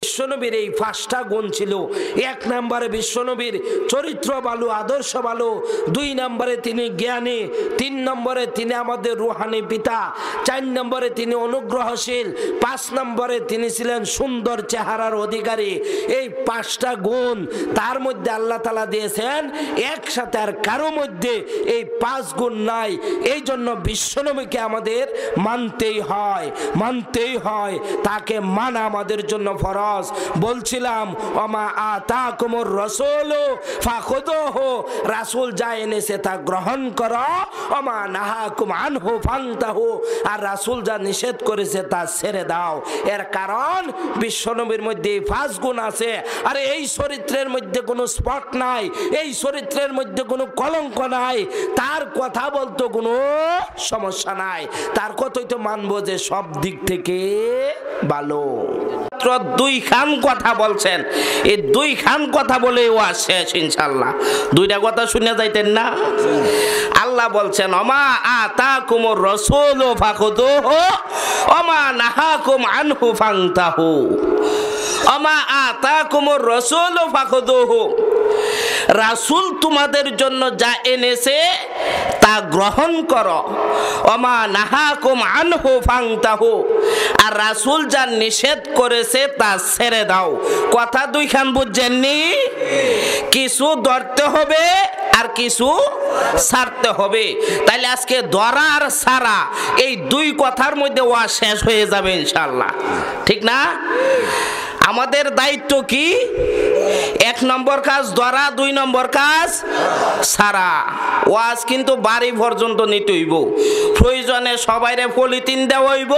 বিশ্বনবীর এই পাঁচটা গুণ ছিল। এক নম্বরে বিশ্বনবীর চরিত্র ভালো, আদর্শ ভালো। দুই নম্বরে তিনি জ্ঞানী। তিন নম্বরে তিনি আমাদের রুহানি পিতা। চার নম্বরে তিনি অনুগ্রহশীল। পাঁচ নম্বরে তিনি ছিলেন সুন্দর চেহারার অধিকারী। এই পাঁচটা গুণ তার মধ্যে আল্লাহ তাআলা দিয়েছেন, একসাথে আর কারো মধ্যে এই পাঁচ গুণ নাই। এই জন্য বিশ্বনবীকে আমাদের মানতেই হয়, মানতেই হয়। তাকে মানা আমাদের জন্য ফরজ। বলছিলাম ওমা আতাকুমুর রাসূলু ফাখুযুহু, রাসূল যা এনেছে তা গ্রহণ করো। ওমা নাহাকুম আনহু ফান্তাহু, আর রাসূল যা নিষেধ করেছে তা ছেড়ে দাও। এর কারণ বিশ্বনবীর মধ্যে পাঁচ গুণ আছে। আর এই চরিত্রের মধ্যে কোনো স্পট নাই, এই চরিত্রের মধ্যে কোনো কলঙ্ক নাই। তার কথা বলতে কোনো সমস্যা নাই, তার কথাই তো মানবো যে সব দিক থেকে ভালো। দুই খান কথা বলছেন, এই দুই খান কথা বলে ও শেষ ইনশাআল্লাহ। দুইটা কথা শুনে যাইতেন না? আল্লাহ বলছেন ওমা আতাকুমুর রাসূলু ফাখুযুহু ওমা নাহাকুম আনহু ফান্তাহু। ওমা আতাকুমুর রাসূলু ফাখুযুহু, রাসূল তোমাদের জন্য যা এনেছে তা গ্রহণ করো। ওমা নাহাকুম আনহু ফান্তাহু, আর রাসূল যা নিষেধ করেছে তা ছেড়ে দাও। কথা দুইখান বুঝছেননি? কিছু ধরতে হবে আর কিছু ছাড়তে হবে। তাইলে আজকে ধরা আর ছাড়া এই দুই কথার মধ্যে ওয়া শেষ হয়ে যাবে ইনশাআল্লাহ, ঠিক না? আমাদের দায়িত্ব কি? এক নম্বর কাজ ধরা, দুই নম্বর কাজ ছাড়া। ওয়াজ কিন্তু বাড়ি পর্যন্ত নিতে হইব। প্রয়োজনে সবাইরে পলিথিন দেওয়া হইব,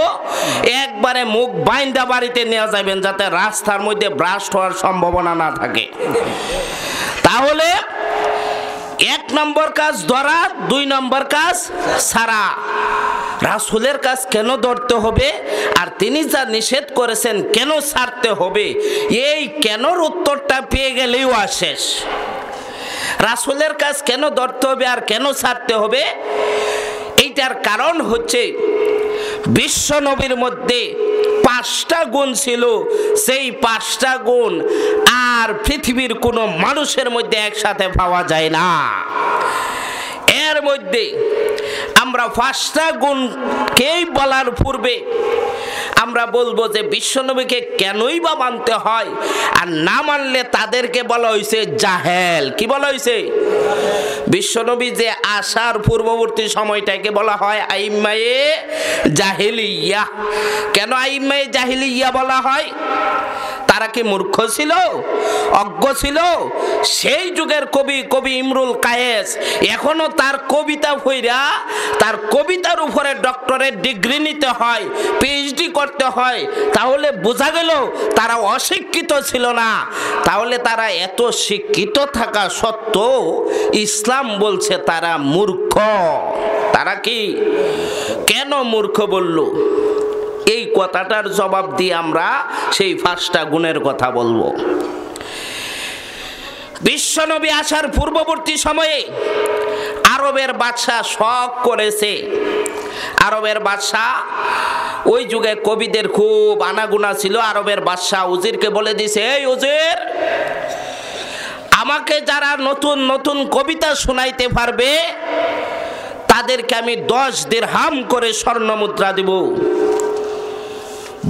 একবারে মুখ বাইন্দা বাড়িতে নেওয়া যাবেন, যাতে রাস্তার মধ্যে ব্রাস্ট হওয়ার সম্ভাবনা না থাকে। তাহলে এক নম্বর কাজ ধরা, দুই নম্বর কাজ ছাড়া। রাসূলের কাজ কেন ধরতে হবে আর তিনি যা নিষেধ করেছেন কেন ছাড়তে হবে, এই কেনর উত্তরটা পেয়ে গেলেও শেষ। রাসূলের কাজ কেন ধরতে হবে আর কেন ছাড়তে হবে, এইটার কারণ হচ্ছে বিশ্বনবীর মধ্যে পাঁচটা গুণ ছিল। সেই পাঁচটা গুণ আর পৃথিবীর কোনো মানুষের মধ্যে একসাথে পাওয়া যায় না। এর মধ্যে আমরা পাঁচটা গুণকেই বলার পূর্বে আমরা বলবো যে বিশ্বনবীকে কেনই বা মানতে হয়, আর না মানলে তাদেরকে বলা হয়েছে জাহেল। কি বলা হয়েছে? বিশ্বনবী যে আসার পূর্ববর্তী সময়টাকে বলা হয় আইম্মায়ে জাহিলিয়া। কেন আইম্মায়ে জাহিলিয়া বলা হয়? তারা কি মূর্খ ছিল, অজ্ঞ ছিল? সেই যুগের কবি ইমরুল কায়েস এখনো তার কবিতা পড়া, তার কবিতার উপরে ডক্টরেট ডিগ্রি নিতে হয়, পিএইচডি করতে হয়। তাহলে বোঝা গেল তারা অশিক্ষিত ছিল না। তাহলে তারা এত শিক্ষিত থাকা সত্ত্বেও ইসলাম বলছে তারা মূর্খ। তারা কি কেন মূর্খ বলল? এই কথাটার জবাব দিয়ে আমরা সেই পাঁচটা গুণের কথা বলবো। বিশ্বনবী আসার পূর্ববর্তী সময়ে আরবের বাদশা শখ করেছে। আরবের বাদশা, ওই যুগে কবিদের খুব আনাগুনা ছিল। আরবের বাদশা উজিরকে বলে দিছে, এই উজির, আমাকে যারা নতুন নতুন কবিতা শোনাইতে পারবে তাদেরকে আমি 10 দিরহাম করে স্বর্ণ মুদ্রা দেব।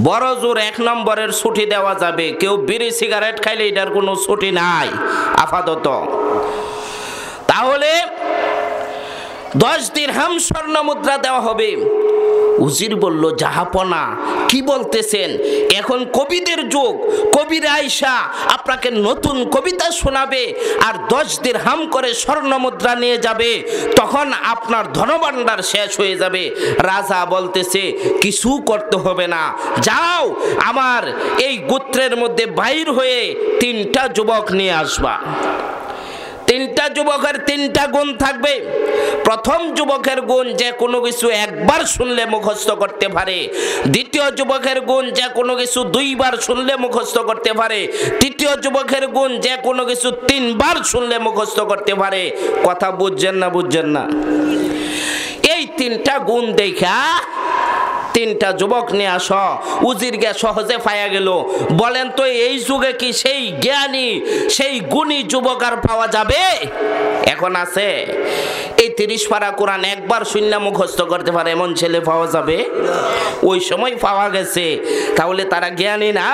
বড় জোর 1 নম্বরের ছুটি দেওয়া যাবে। কেউ বিড়ি সিগারেট খাইলে এটার কোনো ছুটি নাই আপাতত। তাহলে 10 দিরহাম স্বর্ণ মুদ্রা দেওয়া হবে। উজির বলল, জাহাপনা কি বলতেছেন? এখন কবিদের যুগ, কবিরা আইসা আপনাকে নতুন কবিতা শোনাবে আর 10 দিরহাম করে স্বর্ণ মুদ্রা নিয়ে যাবে, তখন আপনার ধনভাণ্ডার শেষ হয়ে যাবে। রাজা বলতেছে, কিছু করতে হবে না, যাও আমার এই গোত্রের মধ্যে বাইর হয়ে 3টা যুবক নিয়ে আসবা। 3টা যুবকের 3টা গুণ থাকবে। প্রথম যুবকের গুণ যে কোনো কিছু একবার শুনলে মুখস্থ করতে পারে। দ্বিতীয় যুবকের গুণ যে কোনো কিছু 2 বার শুনলে মুখস্থ করতে পারে। তৃতীয় যুবকের গুণ যে কোনো কিছু 3 বার শুনলে মুখস্থ করতে পারে। কথা বুঝছেন না? বুঝছেন না? এই 3টা গুণ দেখা তিনটা যুবক নিয়ে আসো। উজির গে সহজে পাওয়া গেল। বলেন তো এই যুগে কি সেই জ্ঞানী সেই গুণী যুবক আর পাওয়া যাবে? এখন আছে? এই 30 পারা কোরআন একবার শূন্য মুখস্থ করতে পারে এমন ছেলে পাওয়া যাবে? ওই সময় পাওয়া গেছে। তাহলে তারা জ্ঞানী না?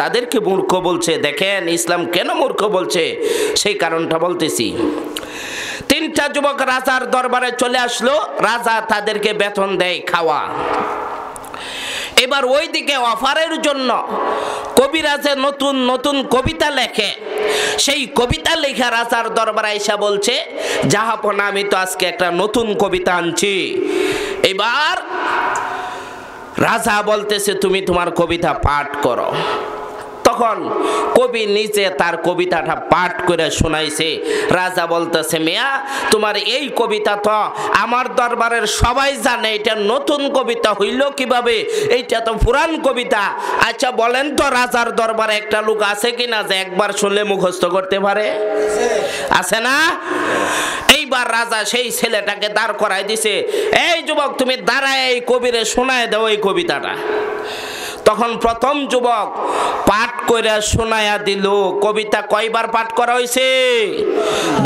তাদেরকে মূর্খ বলছে। দেখেন ইসলাম কেন মূর্খ বলছে সেই কারণটা বলতেছি। তিনটা যুবক রাজার দরবারে চলে আসলো। রাজা তাদেরকে বেতন দেয় খাওয়া। এবার ওইদিকে অফারের জন্য কবিরাজে নতুন নতুন কবিতা লেখে। সেই কবিতা লেখা রাজার দরবারে এসে বলছে, জাহাপনা আমি তো আজকে একটা নতুন কবিতা আনছি। এবার রাজা বলতেছে তুমি তোমার কবিতা পাঠ করো। তখন কবি নিজে তার কবিতাটা পাঠ করে শোনাইছে। রাজা বলতেছে মিয়া তোমার এই কবিতা তো আমার দরবারের সবাই জানে, এটা নতুন কবিতা হইল কিভাবে? এইটা তো পুরান কবিতা। আচ্ছা বলেন তো রাজার দরবারে একটা লোক আছে কিনা যে একবার শুনলে মুখস্থ করতে পারে? আছে না? এইবার রাজা সেই ছেলেটাকে দাঁড় করাই দিছে। এই যুবক তুমি দাঁড়ায় এই কবিরে শোনায় দাও এই কবিতাটা। তখন প্রথম যুবক পাঠ করে শোনায়া দিল। কবিতা কয়বার পাঠ করা হয়েছে?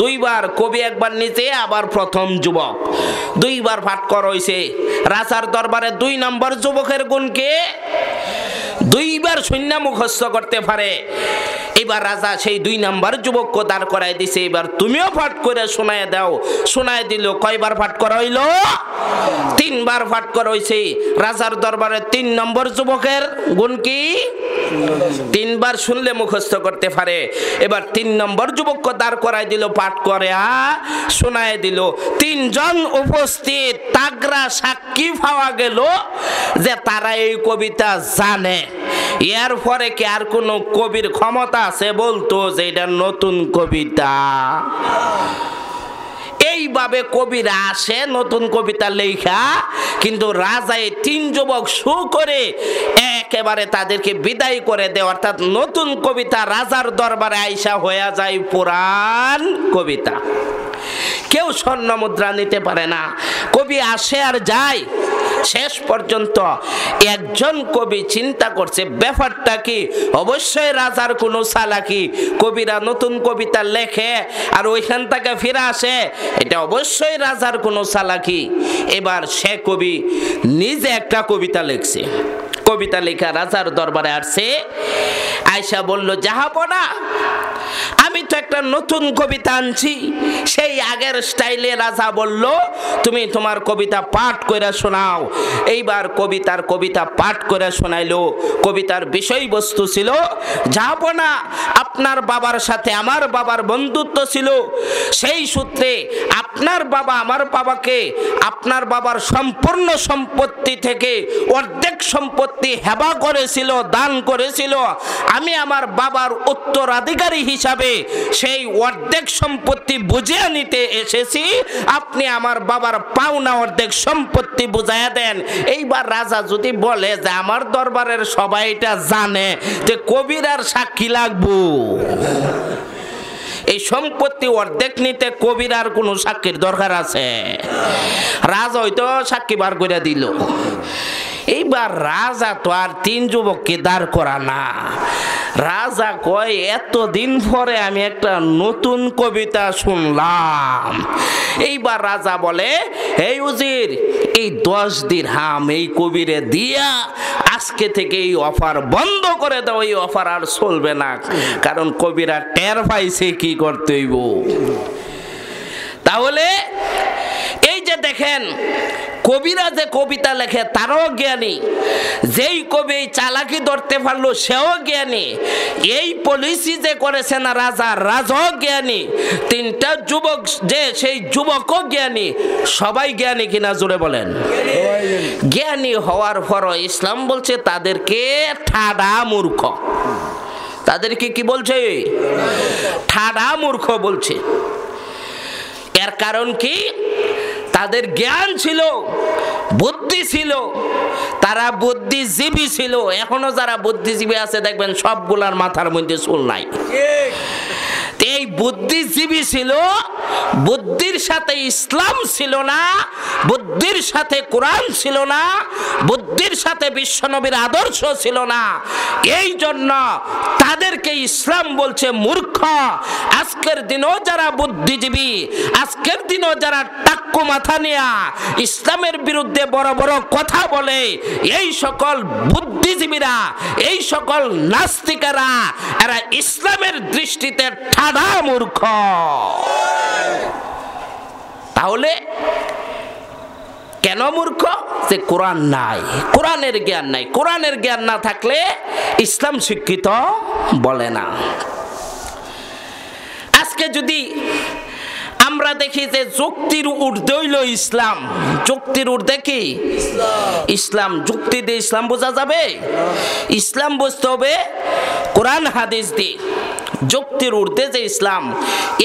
2 বার। কবি একবার নিচে, আবার প্রথম যুবক 2 বার পাঠ করা হয়েছে। রাজার দরবারে 2 নম্বর যুবকের গুণকে 2 বার শূন্য মুখস্থ করতে পারে। এবার রাজা সেই 2 নম্বর যুবককে দাঁড় করাই দিছে। এবার তুমিও পাঠ করে শোনায় দাও। শোনায় দিল। কয়বার পাঠ করা হইল? 3 বার পাঠ করা হয়েছে। রাজার দরবারে 3 নম্বর যুবকের গুণ কি? 3 বার শুনলে মুখস্থ করতে পারে। এবার 3 নম্বর যুবককে দাঁড় করাই দিল, পাঠ করে শোনায় দিল। 3 জন উপস্থিত তাগরা সাক্ষী পাওয়া গেল যে তারা এই কবিতা জানে। এর পরে কি আর কোন কবির ক্ষমতা আছে বলতো যে এটা নতুন কবিতা? এইভাবে কবিরা আসে নতুন কবিতা লেখা। কিন্তু রাজা এই 3 যুবক শু করে একেবারে তাদেরকে বিদায় করে দেয়। অর্থাৎ নতুন কবিতা রাজার দরবারে আইসা হয়ে যায় পুরান কবিতা। কেউ স্বর্ণ মুদ্রা নিতে পারে না। কবি আসে আর যায়। শেষ পর্যন্ত একজন কবি চিন্তা করছে ব্যাপারটা কি? অবশ্যই রাজার কোনো চালাকি। কবিরা নতুন কবিতা লেখে আর ওইখান থেকে ফিরে আসে, এটা অবশ্যই রাজার কোনো চালাকি। এবার সে কবি নিজে একটা কবিতা লিখছে। কবিতা লেখা রাজার দরবারে আসছে। আয়সা বলল, জাহাপনা আমি তো একটা নতুন কবিতা আনছি। সেই আগের স্টাইলে রাজা বলল তুমি তোমার কবিতা পাঠ করে শোনাও। এইবার কবিতা পাঠ করে শোনাইলো। কবিতার বিষয়বস্তু ছিল, জাহাপনা আপনার বাবার সাথে আমার বাবার বন্ধুত্ব ছিল। সেই সূত্রে আপনার বাবা আমার বাবাকে আপনার বাবার সম্পূর্ণ সম্পত্তি থেকে অর্ধেক সম্পত্তি হেবা করেছিল, দান করেছিল। আমি আমার বাবার উত্তরাধিকারী হিসাবে সেই অর্ধেক সম্পত্তি বুঝিয়ে নিতে এসেছি। আপনি আমার বাবার পাওনা অর্ধেক সম্পত্তি বুঝাইয়া দেন। এইবার রাজা যদি বলে যে আমার দরবারের সবাই এটা জানে, যে কবির আর সাক্ষী লাগবো? এই সম্পত্তি অর্ধেক নিতে কবির আর কোন সাক্ষীর দরকার আছে? রাজা হয়তো সাক্ষী বার করে দিল। এইবার রাজা তো আর 3 যুবককে দাঁড় করা না। রাজা কয় এতদিন পরে আমি একটা নতুন কবিতা শুনলাম। এইবার রাজা বলে, এই উজির এই 10 দিরহাম এই কবিরে দিয়া আজকে থেকে এই অফার বন্ধ করে দাও। এই অফার আর চলবে না, কারণ কবিরা টের পাইছে কি করতে হইব। তাহলে এই যে দেখেন কবিরা যে কবিতা লেখে তারও জ্ঞানী, যেই কবি চালাকি ধরতে পারলো সেও জ্ঞানী, এই পলিসি যে করেছে না রাজাও জ্ঞানী, 3টা যুবক যে সেই যুবকও জ্ঞানী। সবাই জ্ঞানী কিনা জোরে বলেন? জ্ঞানী হওয়ার পর ইসলাম বলছে তাদেরকে ঠাডা মূর্খ। তাদেরকে কি বলছে? ঠাডা মূর্খ বলছে। এর কারণ কি? তাদের জ্ঞান ছিল, বুদ্ধি ছিল, তারা বুদ্ধিজীবী ছিল। এখনো যারা বুদ্ধিজীবী আছে দেখবেন সবগুলার মাথার মধ্যে চুল নাই। এই বুদ্ধিজীবী ছিল, বুদ্ধির সাথে ইসলাম ছিল না, বুদ্ধির সাথে কোরআন ছিল না, বুদ্ধির সাথে বিশ্বনবীর আদর্শ ছিল না। এই জন্য তাদেরকে ইসলাম বলছে মূর্খ। আজকের দিনও যারা বুদ্ধিজীবী, আজকের দিনও যারা টাক্কু মাথা নিয়ে ইসলামের বিরুদ্ধে বড় বড় কথা বলে, এই সকল বুদ্ধিজীবীরা, এই সকল নাস্তিকেরা, এরা ইসলামের দৃষ্টিতে ঠাডা মূর্খ। তাহলে কেন মূর্খ? যে কোরআন নাই, কোরআনের জ্ঞান নাই। কোরআনের জ্ঞান না থাকলে ইসলাম শিক্ষিত বলে না। আজকে যদি আমরা দেখি যে যুক্তির ঊর্ধ্বে হইল ইসলাম, যুক্তির ঊর্ধ্বে কি ইসলাম? যুক্তি দিয়ে ইসলাম বোঝা যাবে? ইসলাম বুঝতে হবে কোরআন হাদিস দিয়ে। যুক্তির ঊর্ধ্বে যে ইসলাম,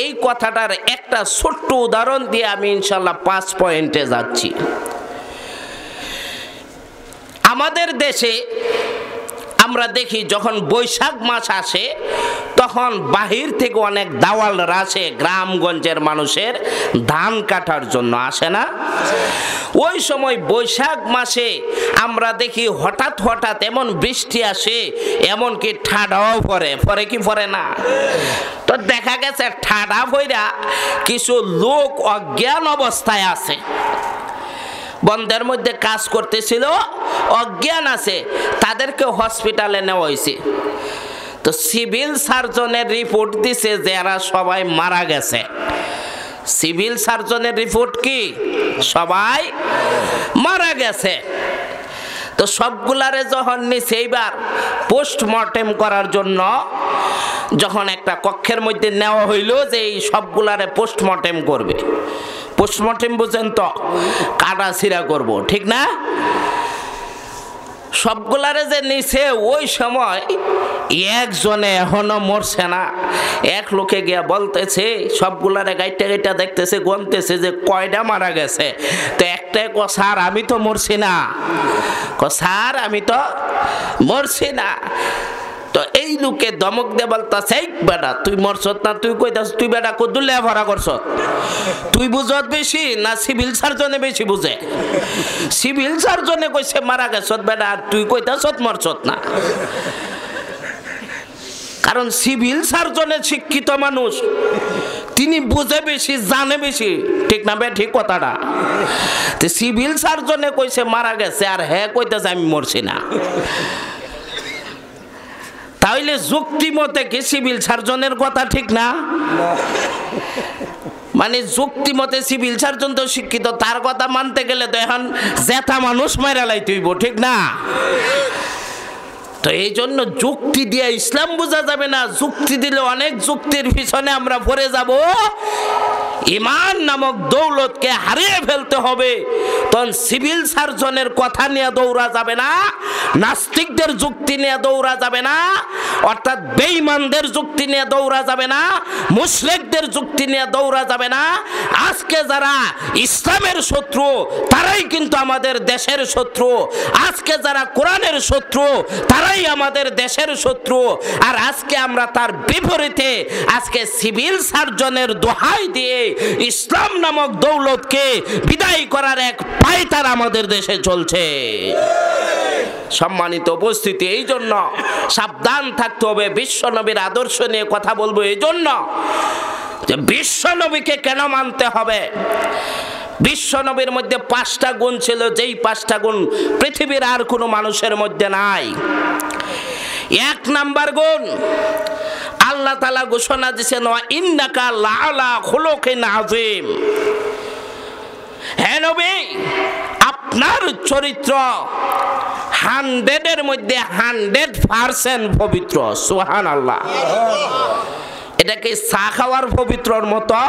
এই কথাটার একটা ছোট্ট উদাহরণ দিয়ে আমি ইনশাল্লাহ 5 পয়েন্টে যাচ্ছি। আমাদের দেশে আমরা দেখি যখন বৈশাখ মাস আসে তখন বাহির থেকে অনেক দাওয়ালরা আসে গ্রামগঞ্জের মানুষের ধান কাটার জন্য, আসে না? ওই সময় বৈশাখ মাসে আমরা দেখি হঠাৎ হঠাৎ এমন বৃষ্টি আসে, এমনকি ঠাডাও পড়ে, পরে কি পড়ে না? তো দেখা গেছে ঠাডা পড়া কিছু লোক অজ্ঞান অবস্থায় আছে, বন্ধের মধ্যে কাজ করতেছিল, অজ্ঞান আছে, তাদেরকে হসপিটালে নেওয়া হয়েছে। তো সিভিল সার্জনের রিপোর্ট দিছে যে এরা সবাই মারা গেছে। সিভিল সার্জনের রিপোর্ট কি? সবাই মারা গেছে। তো সবগুলারে যখন নিছে এইবার পোস্টমর্টেম করার জন্য, যখন একটা কক্ষের মধ্যে নেওয়া হইল যে এই সবগুলারে পোস্টমর্টেম করবে। পোস্টমর্টেম বুঝেন তো? কাটা ছিঁড়া করবো, ঠিক না? সবগুলারে যে নিছে, ওই সময় একজনে এখনো মরছে না। এক লোকে গিয়া বলতেছে, সবগুলারে গাইটা গাইটা দেখতেছে, গনতেছে যে কয়টা মারা গেছে। তো একটাই কো, স্যার আমি তো মরছি না। কো, স্যার আমি তো মরছি না। তো এই লোকে দমক দে বলতাছে, বেটা তুই মরছত না, তুই কইতাছ, তুই বেটা কদুলে ভরা করছ, তুই বুঝত বেশি না সিভিল সার্জনে বেশি বুঝে? সিভিল সার্জনে কইছে মারা গেছত বেটা, আর তুই কইতাছ মরছত না। কারণ সিভিল সার্জনে শিক্ষিত মানুষ, তিনি বুঝে বেশি, জানে বেশি, ঠিক না? বে ঠিক কথাটা। তো সিভিল সার্জনে কইছে মারা গেছে, আর হ্যাঁ কইতাছে আমি মরছি না। তাইলে যুক্তি মতে কি সিভিল সার্জনের কথা ঠিক না? মানে যুক্তি মতে সিভিল সার্জন তো শিক্ষিত, তার কথা মানতে গেলে তো এখন জেঠা মানুষ মেরা লাইতে হইব, ঠিক না? তো এই জন্য যুক্তি দিয়ে ইসলাম বোঝা যাবে না। যুক্তি দিলে অনেক যুক্তির পিছনে আমরা পড়ে যাব, ঈমান নামক দৌলতকে হারিয়ে ফেলতে হবে। তখন সিভিল সার্জনের কথা নিয়ে দৌড়া যাবে না, নাস্তিকদের যুক্তি নিয়ে দৌড়া যাবে না, অর্থাৎ বেঈমানদের যুক্তি নিয়ে দৌড়া যাবে না, মুশরিকদের যুক্তি নিয়ে দৌড়া যাবে না। আজকে যারা ইসলামের শত্রু, তারাই কিন্তু আমাদের দেশের শত্রু। আজকে যারা কোরআনের শত্রু, তারাই আমাদের দেশের শত্রু। আর আজকে আমরা তার বিপরীতে আজকে সিভিল সার্জনের দোহাই দিয়ে ইসলাম নামক দৌলতকে বিদায় করার এক পায়তার আমাদের দেশে চলছে। সম্মানিত উপস্থিতি, এই জন্য সাবধান থাকতে হবে। বিশ্বনবীর আদর্শ নিয়ে কথা বলবো এই জন্য যে বিশ্বনবীকে কেন মানতে হবে। বিশ্বনবীর মধ্যে 5টা গুণ ছিল, যেই 5টা গুণ পৃথিবীর আর কোনো মানুষের মধ্যে নাই। 1 নাম্বার গুণ, আল্লাহ তাআলা ঘোষণা দিয়েছেন, ওয়া ইন্নাকা লাআলা খুলুকিন আযীম। হে নবী, আপনার চরিত্র 100-এর মধ্যে 100% পবিত্র। সুবহানাল্লাহ। এটা কি চা খাওয়ার পবিত্রর মতো?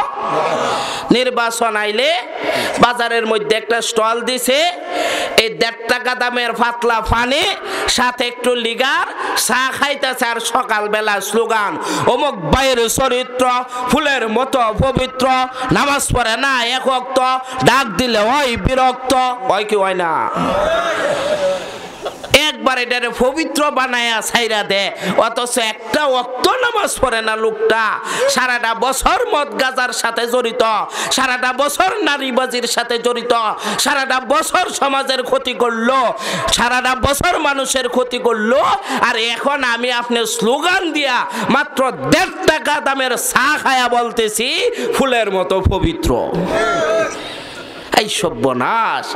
নির্বাচন আইলে বাজারের মধ্যে একটা স্টল দিছে, এই 1.5 টাকা দামের পাতলা পানি, সাথে একটু লিগার, চা খাইতেছে, আর সকালবেলা স্লোগান, অমুক ভাইয়ের চরিত্র ফুলের মতো পবিত্র, নামাজ পড়ে না 1 ওয়াক্ত, ডাক দিলে হয় বিরক্ত, হয় কি হয় না? নাম্বার এটারে পবিত্র বানায়া ছাইরা দে, অথচ একটা ওয়াক্ত নামাজ পড়ে না লোকটা, সারাটা বছর মদ গাজার সাথে জড়িত, সারাটা বছর নারীবাজির সাথে জড়িত, সারাটা বছর সমাজের ক্ষতি করলো, সারাটা বছর মানুষের ক্ষতি করলো, আর এখন আমি আপনার স্লোগান দিয়া মাত্র 1.5 টাকা দামের চা খায়া বলতেছি ফুলের মতো পবিত্র। এই সর্বনাশ,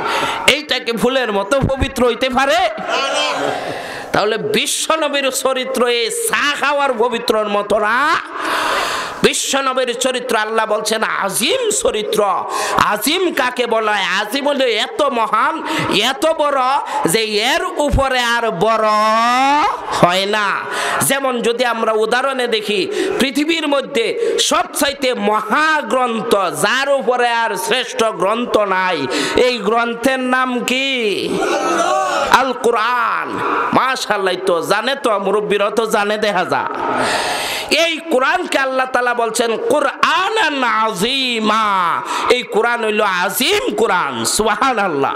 এইটাকে ফুলের মতো পবিত্র হইতে পারে? তাহলে বিশ্বনবীর চরিত্র এই চা খাওয়ার পবিত্রর মতো না। বিশ্বনবীর চরিত্র আল্লাহ বলছেন আজিম চরিত্র। আজিম কাকে বলা হয়? আজিম হলো এত মহান, এত বড় যে এর উপরে আর বড় হয় না। যেমন যদি আমরা উদাহরণে দেখি, পৃথিবীর মধ্যে সবচাইতে মহাগ্রন্থ, যার উপরে আর শ্রেষ্ঠ গ্রন্থ নাই, এই গ্রন্থের নাম কি? আল কোরআন। মাশাআল্লাহ, তো জানে, তো মুরব্বীরা তো জানে, দেখা যা। এই কোরআনকে আল্লাহ তাআলা বলছেন কুরআনান আযীমা। এই কোরআন হইল আজিম কোরআন। সুবহানাল্লাহ।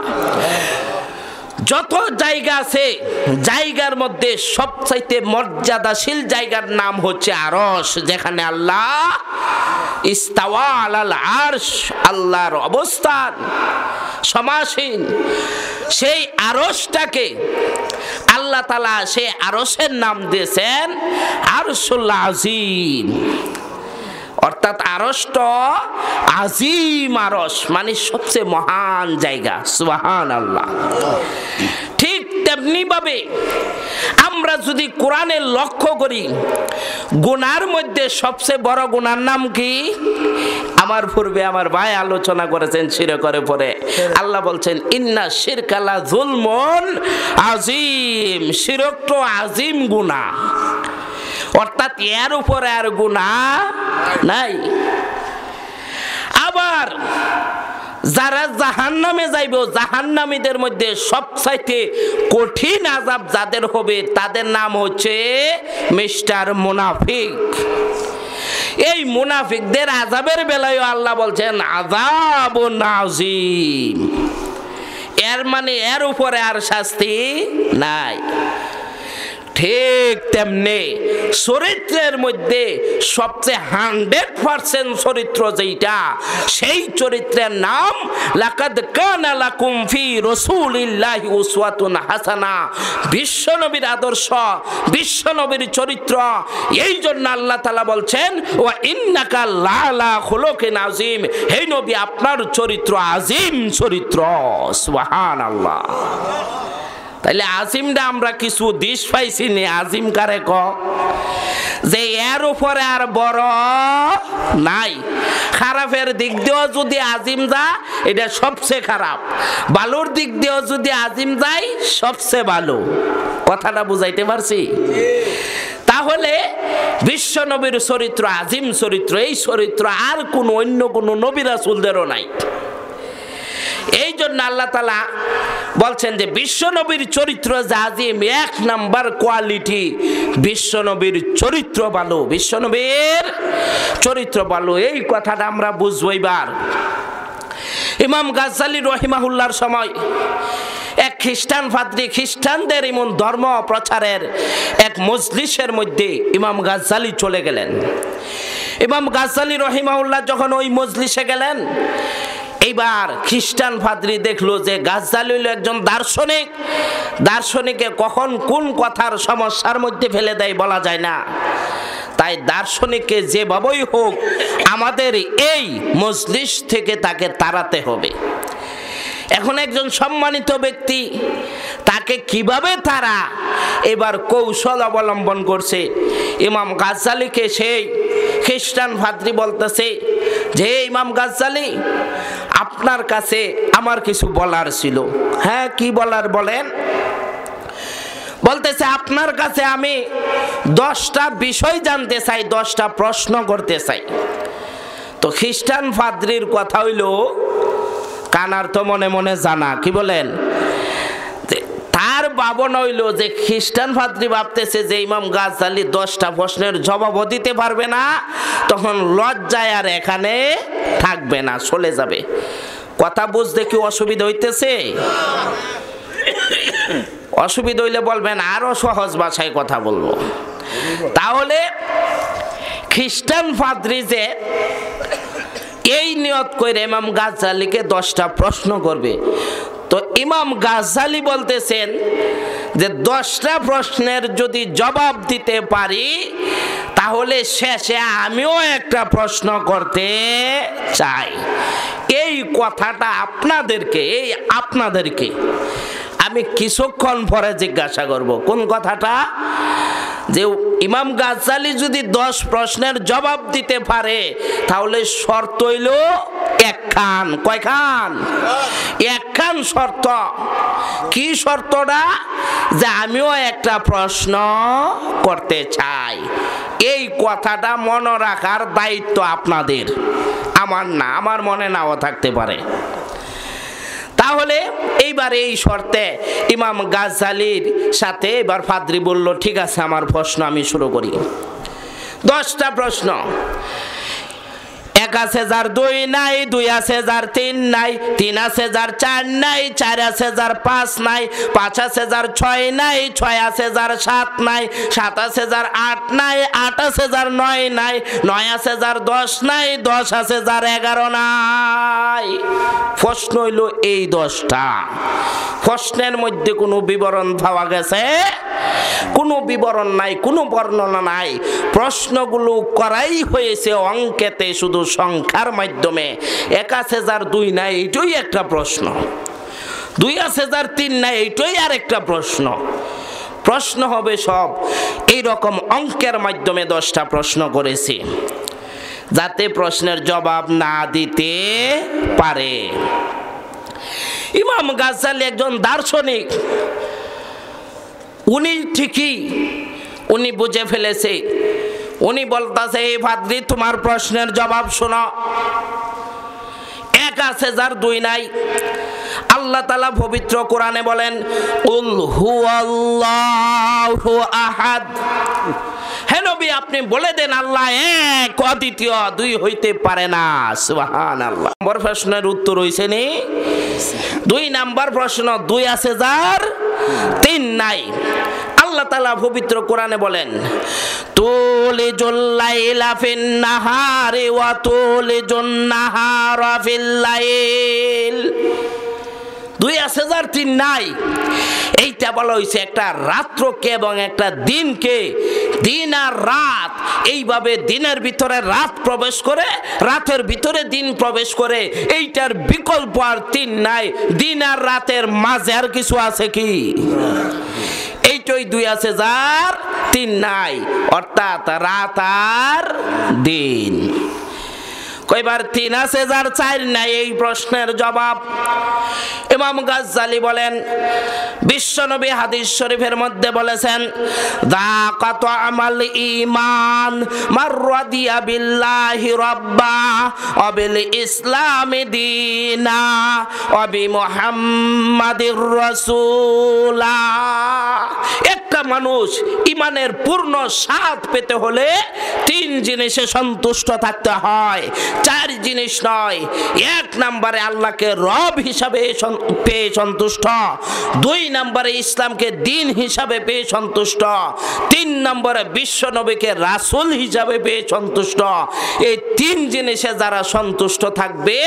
যত জায়গা আছে, জায়গার মধ্যে সবচাইতে মর্যাদাশীল জায়গার নাম হচ্ছে আরশ, যেখানে আল্লাহ ইস্তাওয়া আলাল আরশ, আল্লাহর অবস্থান সমাসীন। সেই আরশটাকে আল্লাহ তাআলা সেই আরশের নাম দিয়েছেন আরশুল আযীম। অর্থাৎ আরশটা আজিম, আরশ মানে সবচেয়ে মহান জায়গা। সুবহানাল্লাহ। ঠিক তেমনি ভাবে আমরা যদি কোরআনের লক্ষ্য করি, গুনার মধ্যে সবচেয়ে বড় গুনার নাম কি? আমার পূর্বে আমার ভাই আলোচনা করেছেন শিরকের উপরে। আল্লাহ বলছেন ইন্না শিরকা লা যুলমুন আযীম। শিরক তো আজিম গুনাহ, অর্থাৎ এর উপরে আর গুনাহ নাই। আবার যারা জাহান্নামে যাইব, জাহান্নামীদের মধ্যে সবচাইতে কঠিন আযাব যাদের হবে তাদের নাম হচ্ছে মিস্টার মুনাফিক। এই মুনাফিকদের আযাবের বেলায় আল্লাহ বলছেন আযাবুন আযীম। এর মানে এর উপরে আর শাস্তি নাই। ঠিক তেমনি চরিত্রের মধ্যে সবচেয়ে 100% চরিত্র যেটা, সেই চরিত্রের নাম লাকাদ কানা লাকুম ফি রাসূলিল্লাহি উসওয়াতুন হাসানা। বিশ্বনবীর আদর্শ, বিশ্বনবীর চরিত্র। এই জন্য আল্লাহ তাআলা বলছেন ওয়া ইন্নাকা লাআলা খুলুকিন আযীম। হে নবী, আপনার চরিত্র আজিম চরিত্র। সুবহানাল্লাহ। তাইলে আজিমটা আমরা কিছু দিশ পাইছি নি? আজিম কারে ক? যে এর উপরে আর বড় নাই। খারাপের দিক দিয়েও যদি আজিম যা, এটা সবচেয়ে খারাপ। ভালোর দিক দিয়েও যদি আজিম যায়, সবচেয়ে ভালো। কথাটা বুঝাইতে পারছি? তাহলে বিশ্ব নবীর চরিত্র আজিম চরিত্র। এই চরিত্র আর কোন অন্য কোন নবী রাসূলদেরও নাই। এই জন্য আল্লাহ তাআলা বলছেন যে বিশ্ব নবীর চরিত্র যে আজিম, 1 নাম্বার কোয়ালিটি বিশ্ব নবীর চরিত্র ভালো। বিশ্ব নবীর চরিত্র ভালো, এই কথাটা আমরা বুঝবো। এবার ইমাম গাজ্জালী রহিমাহুল্লাহর সময় এক খ্রিস্টান পাদ্রী, খ্রিস্টানদের এমন ধর্ম প্রচারের এক মজলিসের মধ্যে ইমাম গাজ্জালী চলে গেলেন। ইমাম গাজ্জালী রহিমাহুল্লাহ যখন ওই মজলিসে গেলেন, এইবার খ্রিস্টান পাদ্রী দেখলো যে গাজ্জালী হলো একজন দার্শনিক। দার্শনিকে কখন কোন কথার সমস্যার মধ্যে ফেলে দেয় বলা যায় না। তাই দার্শনিককে যেভাবেই হোক আমাদের এই মজলিস থেকে তাকে তাড়াতে হবে। এখন একজন সম্মানিত ব্যক্তি, তাকে কিভাবে তারা এবার কৌশল অবলম্বন করছে। ইমাম গাজ্জালীকে সেই খ্রিস্টান পাদ্রী বলতেছে যে ইমাম গাজ্জালী, আপনার কাছে আমার কিছু বলার ছিল। হ্যাঁ, কি বলার বলেন? বলতেছে আপনার কাছে আমি 10টা বিষয় জানতে চাই, 10টা প্রশ্ন করতে চাই। তো খ্রিস্টান পাদ্রীর কথা হইল কানার তো মনে মনে জানা। কি বলেন? তার ভাবনা হইল যে খ্রিস্টান পাদ্রী ভাবতেছে যে ইমাম গাজ্জালী 10টা প্রশ্নের জবাবও দিতে পারবে না, তখন লজ্জায় আর এখানে থাকবে না, চলে যাবে। কথা বুঝতে কি অসুবিধা হইতেছে? অসুবিধা হইলে বলবেন, আরো সহজ ভাষায় কথা বলবো। তাহলে খ্রিস্টান পাদ্রী যে এই নিয়ত করে ইমাম গাজ্জালিকে 10টা প্রশ্ন করবে, তো ইমাম গাজ্জালি বলতেছেন যে 10টা প্রশ্নের যদি জবাব দিতে পারি তাহলে শেষে আমিও একটা প্রশ্ন করতে চাই। এই কথাটা আপনাদেরকে আমি কিছুক্ষণ পরে জিজ্ঞাসা করব। কোন কথাটা? যে ইমাম গাজ্জালি যদি 10 প্রশ্নের জবাব দিতে পারে তাহলে শর্ত হইল একখান। কয়খান? একখান শর্ত। কি শর্তটা? যে আমিও একটা প্রশ্ন করতে চাই। এই কথাটা মনে রাখার দায়িত্ব আপনাদের, আমার না। আমার মনে নাও থাকতে পারে। তাহলে এইবার এই শর্তে ইমাম গাজ্জালির সাথে এবার পাদ্রী বলল, ঠিক আছে আমার প্রশ্ন আমি শুরু করি। 10টা প্রশ্ন। 1 আছে যার 2 নাই, 2 আছে যার 3 নাই, 3 আছে যার 4 নাই, 4 আছে যার 5 নাই, 5 আছে যার 6 নাই, 6 আছে যার 7 নাই, 7 আছে যার 8 নাই, 8 আছে যার 9 নাই, 9 আছে যার 10 নাই, 10 আছে যার 11 নাই। প্রশ্ন হইল এই 10টা। প্রশ্নের মধ্যে কোনো বিবরণ পাওয়া গেছে? কোনো বিবরণ নাই, কোনো বর্ণনা নাই। প্রশ্নগুলো করাই হয়েছে অঙ্কেতে, শুধু সংখ্যার মাধ্যমে। 1 আছে যার 2 নাই, এইটাই একটা প্রশ্ন। 2 আছে যার 3 নাই, এইটাই আরেকটা প্রশ্ন। প্রশ্ন হবে সব এই রকম অঙ্কের মাধ্যমে 10টা প্রশ্ন করেছি, যাতে প্রশ্নের জবাব না দিতে পারে। ইমাম গাজ্জালি একজন দার্শনিক। উনি ঠিকই উনি বুঝে ফেলেছে। উনি বলতেছে, এই পাদ্রী তোমার প্রশ্নের জবাব শোনো। 1 আছে যার 2 নাই। আল্লাহ তাআলা পবিত্র কোরআনে বলেন, কুল হুয়াল্লাহু আহাদ। হে নবী আপনি বলে দেন আল্লাহ এক, অদ্বিতীয়, 2 হইতে পারে না। সুবহানাল্লাহ। নম্বর প্রশ্নের উত্তর হইছে নি? 2 নাম্বার প্রশ্ন, 2 আছে যার 3 নাই। আল্লাহ তাআলা পবিত্র কোরআনে বলেন, তুলিজুল লাইলা ফিন নাহারি ওয়া তুলিজুন নাহারা ফিল লাইল। 2 আছে যার 3 নাই। এইটা বলা হয়েছে একটা রাত্রকে এবং একটা দিনকে। দিন আর রাত, এইভাবে দিনের ভিতরে রাত প্রবেশ করে, রাতের ভিতরে দিন প্রবেশ করে। এইটার বিকল্প আর 3 নাই। দিন আর রাতের মাঝে আর কিছু আছে কি? এইটাই 2 আছে যার 3 নাই, অর্থাৎ রাত আর দিন। কয়বার? 3 আছে যার 4 নাই। এই প্রশ্নের জবাব ইমাম গাজ্জালি বলেন, বিশ্বনবী হাদিস শরীফের মধ্যে বলেছেন, যাকাত আমাল ঈমান মান রাদিয়া বিল্লাহি রাব্বা ওয়া বিল ইসলামি দীনা ওয়া বি মুহাম্মাদির রাসূলা। একটা মানুষ ঈমানের পূর্ণ স্বাদ পেতে হলে 3 জিনিসে সন্তুষ্ট থাকতে হয়, 4 জিনিস নয়। 1 নম্বরে আল্লাহকে রব হিসাবে পেয়ে সন্তুষ্ট, 2 নম্বরে ইসলামকে দিন হিসাবে পেয়ে সন্তুষ্ট, 3 নম্বরে বিশ্ব নবীকে রাসূল হিসাবে পেয়ে সন্তুষ্ট। এই 3 জিনিসে যারা সন্তুষ্ট থাকবে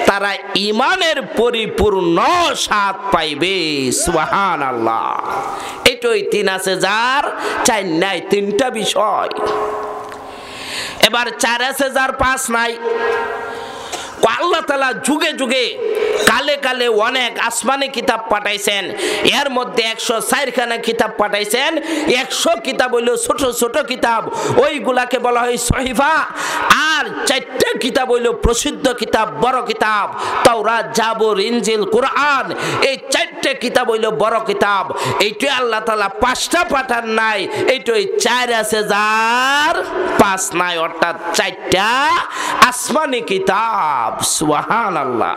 তারা ঈমানের পরিপূর্ণ স্বাদ পাইবে। সুবহানাল্লাহ। এটাই 3 আছে যার 4 নাই, 3টা বিষয়। এবার 4 আছে যার 5 নাই। আল্লাহ তাআলা যুগে যুগে কালে কালে অনেক আসমানি কিতাব পাঠাইছেন। এর মধ্যে 104 খানা কিতাব পাঠাইছেন। 100 কিতাব হইল ছোট ছোট কিতাব, ওইগুলাকে বলা হয় সহিফা। আর 4টা কিতাব হইল প্রসিদ্ধ কিতাব, বড় কিতাব, তাওরাত, জাবুর, ইনজিল, কুরআন। এই 4টা কিতাব হইল বড় কিতাব। এইটাই আল্লাহ তাআলা 5টা পাঠান নাই, এইটাই 4 আছে যার 5 নাই, অর্থাৎ 4টা আসমানি কিতাব। সুবহানাল্লাহ।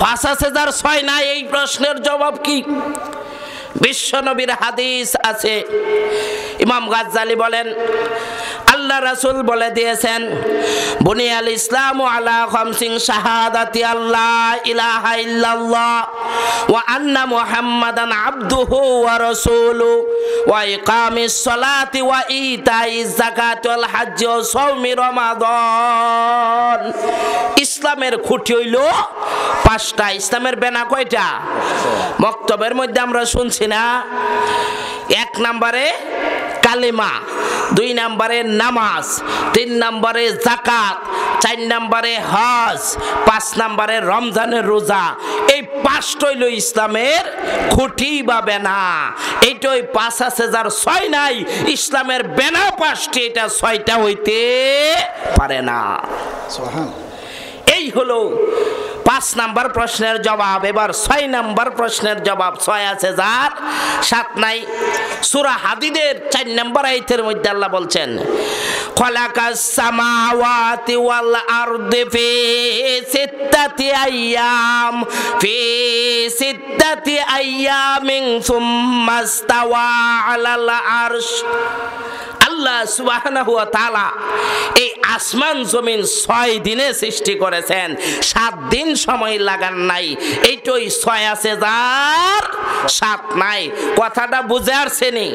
5 আছে যার 6 নাই। এই প্রশ্নের জবাব কি? বিশ্ব নবীর হাদিস আছে। ইমাম গাজ্জালি বলেন, আল্লাহ রাসূল বলে দিয়েছেন বুনিয়াল ইসলামু আলা খামসিন শাহাদাতি আল্লাহ ইলাহা ইল্লাল্লাহ ওয়া আন্না মুহাম্মাদান আবদুহু ওয়া রাসূলুহু ওয়া ইকামিস সালাতি ওয়া ইতাইজ যাকাতি ওয়াল হজ্জ ওয়া সাওমি রমাদান। ইসলামের খুঁটি হইল পাঁচটা। ইসলামের বেনা কয়টা? মক্তবের মধ্যে আমরা শুনছি না, 1 নম্বরে কালিমা, 2 নম্বরে নামাজ, 3 নম্বরে যাকাত, 4 নম্বরে হজ, 5 নম্বরে রমজানের রোজা। এই 5টা হইল ইসলামের খুঁটি বা বেনা। এইটাই 5 আছে, যার 6 নাই। ইসলামের বেনা 5টি, এটা 6টা হইতে পারে না। এই হলো 5 নাম্বার প্রশ্নের জবাব। এবার 6 নাম্বার প্রশ্নের জবাব। 6 আছে যার, 7 নাই। সূরা হাদিদের 4 নম্বর আয়াতের মধ্যে আল্লাহ বলছেন খালাকাস সামাওয়াতি ওয়াল আরদি ফি সিত্তাতি আইয়াম আইয়ামিন সুম্মা ইস্তাওয়া আলাল আরশ। আল্লাহ সুবহানাহু ওয়া তাআলা এই আসমান জমিন 6 দিনে সৃষ্টি করেছেন, 7 দিন সময় লাগান নাই। এইটাই 6 আছে যার, 7 নাই। কথাটা বুঝে আসছেনি?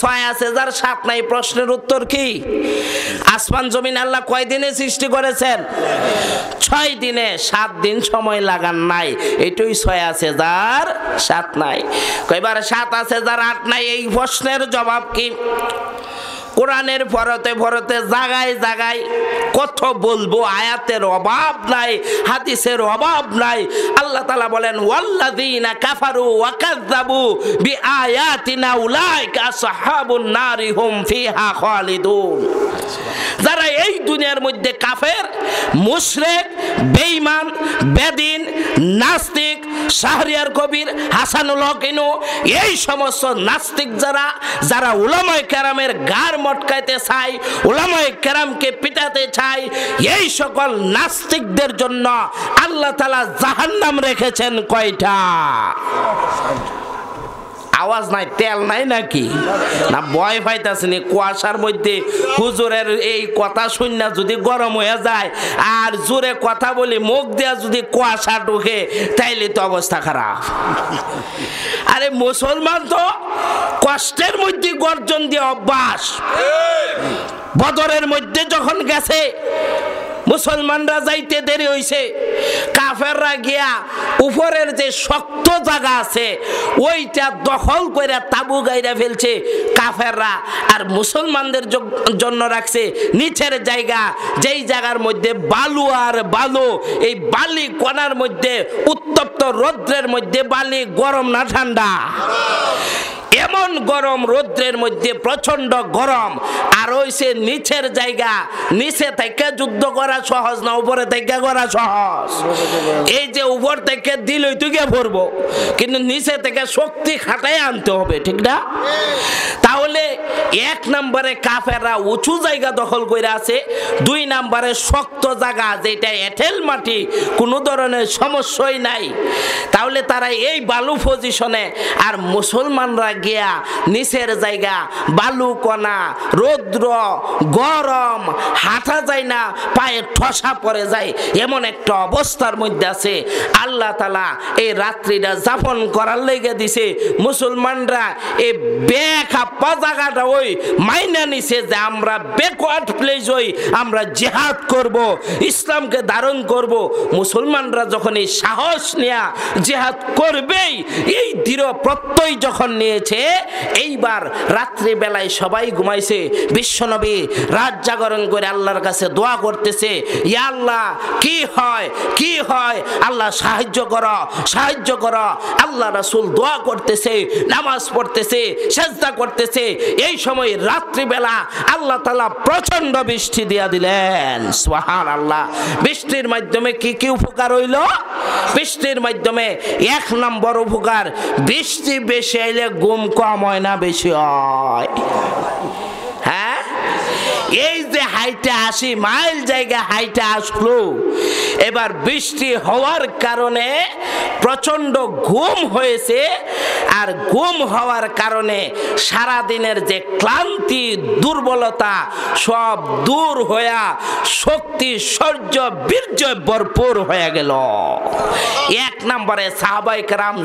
6 আছে যার, 7 নাই। প্রশ্নের উত্তর কি? আসমান জমিন আল্লাহ কয় দিনে সৃষ্টি করেছেন? 6 দিনে, 7 দিন সময় লাগান নাই। এইটাই 6 আছে যার, 7 নাই। কয়বার 7 আছে যার, 8 নাই। এই প্রশ্নের জবাব কি? কোরআনের ফরতে ফরতে জায়গায় জায়গায় কত বলবো, আয়াতের অভাব নাই, হাদিসের অভাব নাই। আল্লাহ তাআলা বলেন ওয়াল্লাযীনা কাফারু ওয়া কাযযাবু বিআয়াতিনা উলাইকা আসহাবুন নারি হুম ফিহা খালিদুন। যারা এই দুনিয়ার মধ্যে কাফের, মুশরিক, বেঈমান, বেদিন, নাস্তিক, শাহরিয়ার কবির, হাসানুল হক ইনু, এই সমস্ত নাস্তিক যারা উলামায়ে কেরামের গার মটকাইতে চায়, উলামায়ে কেরামকে পিটাতে চায়, এই সকল নাস্তিকদের জন্য আল্লাহ তাআলা জাহান্নাম রেখেছেন কয়টা? আওয়াজ নাই, তেল নাই নাকি? না ভয় পাইতাছেনি? কুয়াশার মধ্যে হুজুরের এই কথা শুননা যদি গরম হয়ে যায়, আর জোরে কথা বলি মুখ দিয়া যদি কুয়াশা ঢুকে, তাইলে তো অবস্থা খারাপ। আরে মুসলমান তো কষ্টের মধ্যে গর্জন দিয়ে অভ্যাস। বদরের মধ্যে যখন গেছে, মুসলমানরা যাইতে দেরি হইছে, কাফেররা গিয়া উপরের যে শক্ত জায়গা আছে ওইটা দখল করে তাবু গাইরা ফেলছে কাফেররা, আর মুসলমানদের জন্য রাখছে নিচের জায়গা, যেই জায়গার মধ্যে বালু আর বালু। এই বালি কোনার মধ্যে উত্তপ্ত রৌদ্রের মধ্যে বালি গরম না ঠান্ডা? এমন গরম, রৌদ্রের মধ্যে প্রচন্ড গরম। আর হইছে নিচের জায়গা, নিচে থেকে যুদ্ধ করা সহজ না, উপরে থেকে করা সহজ। এই যে উপর থেকে দিলই তুই পড়বো, কিন্তু নিচে থেকে শক্তি খাটাই আনতে হবে, ঠিক না? তাহলে 1 নম্বরে কাফেররা উঁচু জায়গা দখল করে আছে, 2 নম্বরে শক্ত জায়গা যেটা এঁটেল মাটি, কোনো ধরনের সমস্যাই নাই। তাহলে তারা এই বালু পজিশনে, আর মুসলমানরা গিয়া নিচের জায়গা, বালু কণা, রৌদ্র, গরম, হাঁটা যায় না, পায়ে ঠসা পড়ে যায়, এমন একটা অবস্থার মধ্যে আছে। আল্লাহ তাআলা এই রাত্রিটা যাপন করার লেগে দিছে। মুসলমানরা এই বেখাপ্পা জায়গাটা ওই মাইনা নিছে যে আমরা ব্যাকওয়ার্ড প্লেস, ওই আমরা জিহাদ করব, ইসলামকে ধারণ করব। মুসলমানরা যখন এই সাহস নিয়ে জিহাদ করবেই, এই দৃঢ় প্রত্যয় যখন নিয়েছে, এইবার রাত্রি বেলায় সবাই ঘুমাইছে, বিশ্বনবী রাত জাগরণ করে আল্লাহর কাছে দোয়া করতেছে, ইয়া আল্লাহ কি হয়, কি হয়, আল্লাহ সাহায্য করো, সাহায্য করো। আল্লাহ রাসূল দোয়া করতেছে, নামাজ পড়তেছে, সিজদা করতেছে। এই সময় রাত্রিবেলা আল্লাহ তাআলা প্রচন্ড বৃষ্টি দিয়া দিলেন। সুবহানাল্লাহ। বৃষ্টির মাধ্যমে কি কি উপকার হইল? বৃষ্টির মাধ্যমে 1 নম্বর উপকার, বৃষ্টি বেশি আইলে ঘুম কম হয় না, বেশি হয়। হ্যাঁ, এই যে হাইটে 80 মাইল জায়গা হাইটে আসলো, এবার বৃষ্টি হওয়ার কারণে প্রচন্ড ঘুম হয়েছে, আর ঘুম হওয়ার কারণে সারা দিনের যে ক্লান্তি দুর্বলতা সব দূর হয়ে শক্তি শৌর্য বীর্য ভরপুর হয়ে গেল। এক নম্বরে সাহাবায়ে কেরাম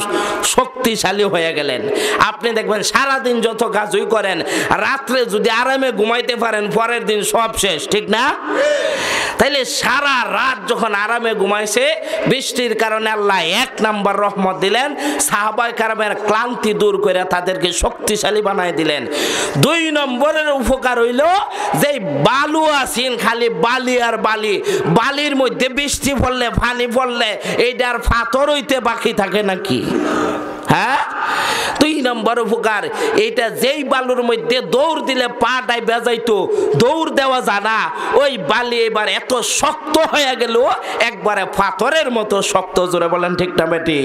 শক্তিশালী হয়ে গেলেন। আপনি দেখবেন সারাদিন যত কাজই করেন, রাত্রে যদি আরামে ঘুমাইতে পারেন পরের দিন সব শেষ, ঠিক না? তাইলে সারা রাত যখন আরামে ঘুমাইছে, বৃষ্টির কারণে আল্লাহ এক নাম্বার রহমত দিলেন, সাহাবায়ে কেরামের ক্লান্তি দূর করে তাদেরকে শক্তিশালী বানাই দিলেন। দুই নম্বরের উপকার হইল যে বালু আছেন, খালি বালি আর বালি, বালির মধ্যে বৃষ্টি পড়লে পানি পড়লে এইটার পাথর হইতে বাকি থাকে নাকি? হ্যাঁ, দুই নম্বর উপকার এইটা, যেই বালুর মধ্যে দৌড় দিলে পাটাই বেজাইতো, দৌড় দেওয়া জানা, ওই বালি এবার এত শক্ত হয়ে গেল একবারে পাথরের মতো শক্ত। জোরে বলেন ঠিক না বেটি?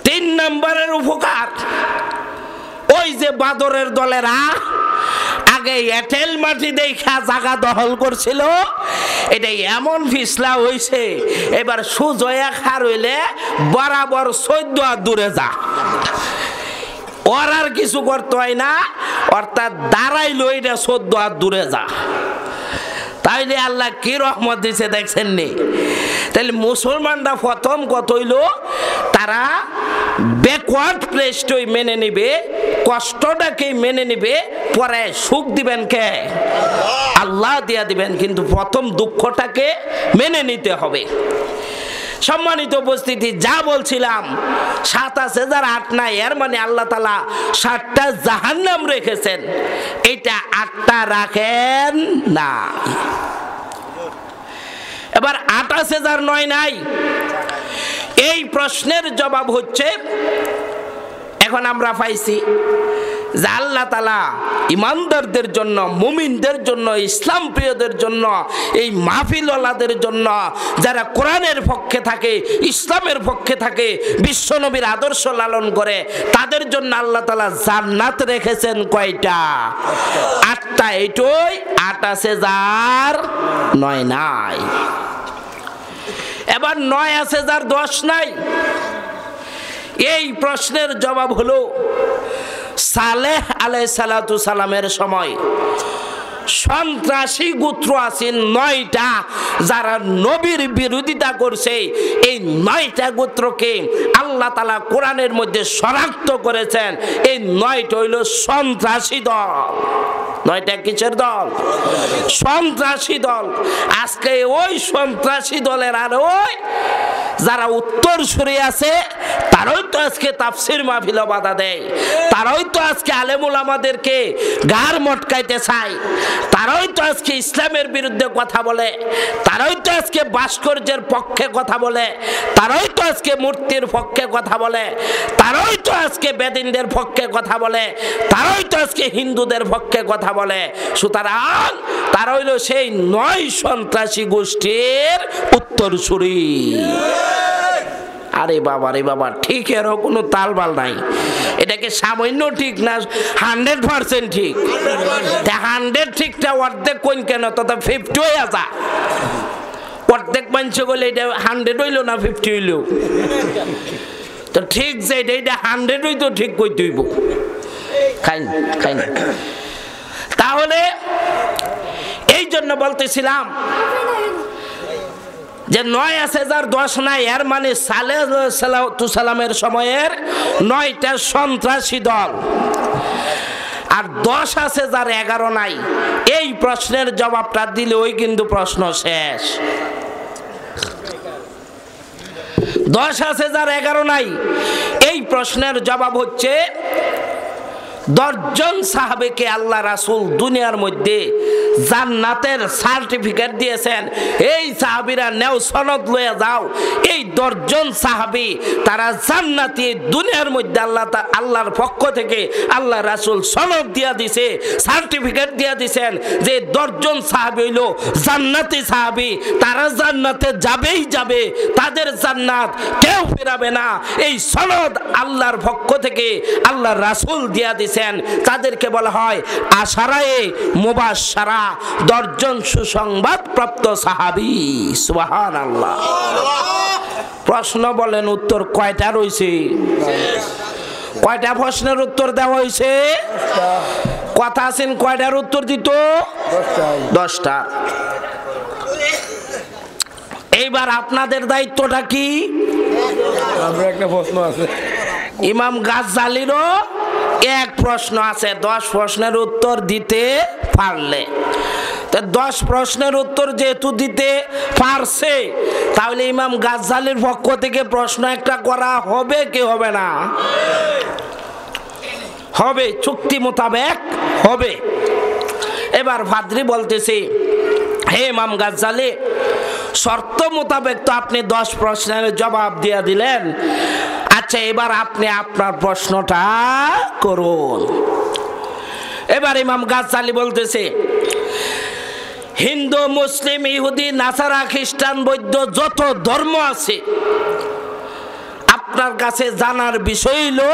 তিন নম্বরের উপকার, ওই যে বাদরের দলেরা আগে এঁটেল মাটি দেখা জায়গা দখল করছিল, এটা এমন ফিসলা হইছে এবার সুজয়া খার হইলে বরাবর 14 হাত দূরে যা, ওর আর কিছু করতে হয় না, অর্থাৎ দাঁড়াইলো এটা 14 হাত দূরে যা। তাইলে আল্লাহ কি রহমত দিছে দেখছেন নি? তাহলে মুসলমানরা প্রথম কত হইল, তারা ব্যাকওয়ার্ড প্লেসটাই মেনে নিবে, কষ্টটাকে মেনে নিবে, পরে সুখ দিবেন কে? আল্লাহ দিয়া দিবেন, কিন্তু প্রথম দুঃখটাকে মেনে নিতে হবে। সম্মানিত উপস্থিতি, যা বলছিলাম 7 আছে যার 8 নাই, এর মানে আল্লাহ তাআলা 7টা জাহান্নাম রেখেছেন, এটা 8টা রাখেন না। এবার 8 আছে যার 9 নাই, এই প্রশ্নের জবাব হচ্ছে, এখন আমরা পাইছি যে আল্লাহ তাআলা ইমানদারদের জন্য, মুমিনদের জন্য, ইসলাম প্রিয়দের জন্য, এই মাহফিলওয়ালাদের জন্য, যারা কোরআনের পক্ষে থাকে, ইসলামের পক্ষে থাকে, বিশ্বনবীর আদর্শ লালন করে, তাদের জন্য আল্লাহ তাআলা জান্নাত রেখেছেন কয়টা? 8টা। এইটাই 8 আছে যার 9 নাই। এবার 9 আছে যার 10 নাই, এই প্রশ্নের জবাব হলো, সালেহ আলাইহিস সালাতু সালামের সময় সন্ত্রাসী গোত্র আছেন 9টা, যারা নবীর বিরোধিতা করছে। এই 9টা গোত্রকে আল্লাহ তাআলা কোরআনের মধ্যে শনাক্ত করেছেন, এই 9টা হইল সন্ত্রাসী দল। 9টা কিসের দল? সন্ত্রাসী দল। আজকে ওই সন্ত্রাসী দলের আর ওই যারা উত্তর সুরে আছে, তারাই তো আজকে তাফসীর মাহফিলে বাধা দেয়, তারাই তো আজকে আলেম ওলামাদেরকে গার মটকাইতে চায়, তারাই তো আজকে ইসলামের বিরুদ্ধে কথা বলে, তারাই তো আজকে ভাস্কর্যের পক্ষে কথা বলে, তারাই তো আজকে মূর্তির পক্ষে কথা বলে, তারাই তো আজকে বেদিনদের পক্ষে কথা বলে, তারাই তো আজকে হিন্দুদের পক্ষে কথা বলে। সুতরাং তারা হইল সেই 9 সন্ত্রাসী গোষ্ঠীর উত্তরসূরি। আরে বাবা রে বাবা, ঠিক এরও কোনো তালবাল নাই। এটাকে সামান্য ঠিক না, 100% ঠিক। 100 ঠিকটা অর্ধেক কোন কেন, তথা 50 হয়ে আসা। অর্ধেক মানুষ বলে এটা 100 হইল না 50 হইল, তো ঠিক যে এটা 100 হইতো ঠিক কই তুইব খাই খাই না। তাহলে এই জন্য বলতেছিলাম যে 9 আছে যার 10 নাই, এর মানে সালেহ আলাইহিস সালামের সময়ের 9টা সন্ত্রাসী দল, আর 10 আছে যার 11 নাই। এই প্রশ্নের জবাবটা দিলে ওই কিন্তু প্রশ্ন শেষ। 10 আছে যার 11 নাই, এই প্রশ্নের জবাব হচ্ছে 10 জন সাহাবীকে আল্লাহ রাসূল দুনিয়ার মধ্যে জান্নাতের সার্টিফিকেট দিয়েছেন। এই সাহাবীরা নেও, সনদ লয়ে যাও, এই 10 জন সাহাবী তারা জান্নাতি। দুনিয়ার মধ্যে আল্লাহর পক্ষ থেকে আল্লাহ রাসূল সনদ দিয়া দিছে, সার্টিফিকেট দিয়া দিছেন যে 10 জন সাহাবী হইল জান্নাতি সাহাবী, তারা জান্নাতে যাবেই যাবে, তাদের জান্নাত কেউ ফেরাবে না। এই সনদ আল্লাহর পক্ষ থেকে আল্লাহর রাসূল দিয়া দিছেন। তাদেরকে বলা হয় আশারায়ে মুবাশশারা, 10 জন সুসংবাদ প্রাপ্ত সাহাবী। সুবহানাল্লাহ। প্রশ্ন বলেন উত্তর কয়টা রয়েছে? কয়টা প্রশ্নের উত্তর দেওয়া হয়েছে? কথা আছেন কয়টার উত্তর দিত? 10টা। এইবার আপনাদের দায়িত্বটা কি? একটা প্রশ্ন আছে, ইমাম গাজ্জালিরও এক প্রশ্ন আছে, 10 প্রশ্নের উত্তর দিতে পারলে। 10 প্রশ্নের উত্তর যেহেতু দিতে পারছে, তাহলে ইমাম গাজ্জালির পক্ষ থেকে প্রশ্ন একটা করা হবে কি হবে না? হবে, চুক্তি মোতাবেক হবে। এবার ভাদ্রি বলতেছে, হে ইমাম গাজ্জালি, শর্ত মোতাবেক তো আপনি 10 প্রশ্নের জবাব দিয়ে দিলেন, আচ্ছা এবার আপনি আপনার প্রশ্নটা করুন। এবার ইমাম গাজ্জালি বলতেছে, হিন্দু, মুসলিম, ইহুদি, নাসারা, খ্রিস্টান, বৌদ্ধ যত ধর্ম আছে, আপনার কাছে জানার বিষয় হলো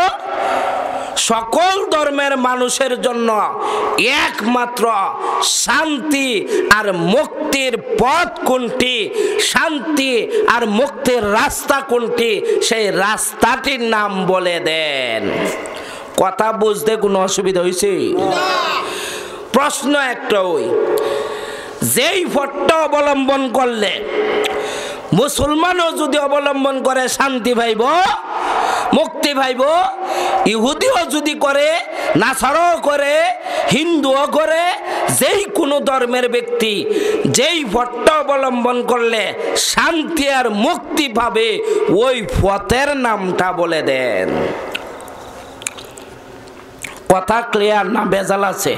সকল ধর্মের মানুষের জন্য একমাত্র শান্তি আর মুক্তির পথ কোনটি, শান্তি আর মুক্তির রাস্তা কোনটি, সেই রাস্তাটির নাম বলে দেন। কথা বুঝতে কোনো অসুবিধা হয়েছে? প্রশ্ন একটা, ওই যেই পথটা অবলম্বন করলে মুসলমানও যদি অবলম্বন করে শান্তি পাইব, মুক্তি পাইব, ইহুদিও যদি করে, নাসারাও করে, হিন্দুও করে, যেই কোনো ধর্মের ব্যক্তি যেই পথটা অবলম্বন করলে শান্তি আর মুক্তি পাবে, ওই পথের নামটা বলে দেন। কথা ক্লিয়ার না ভেজাল আছে?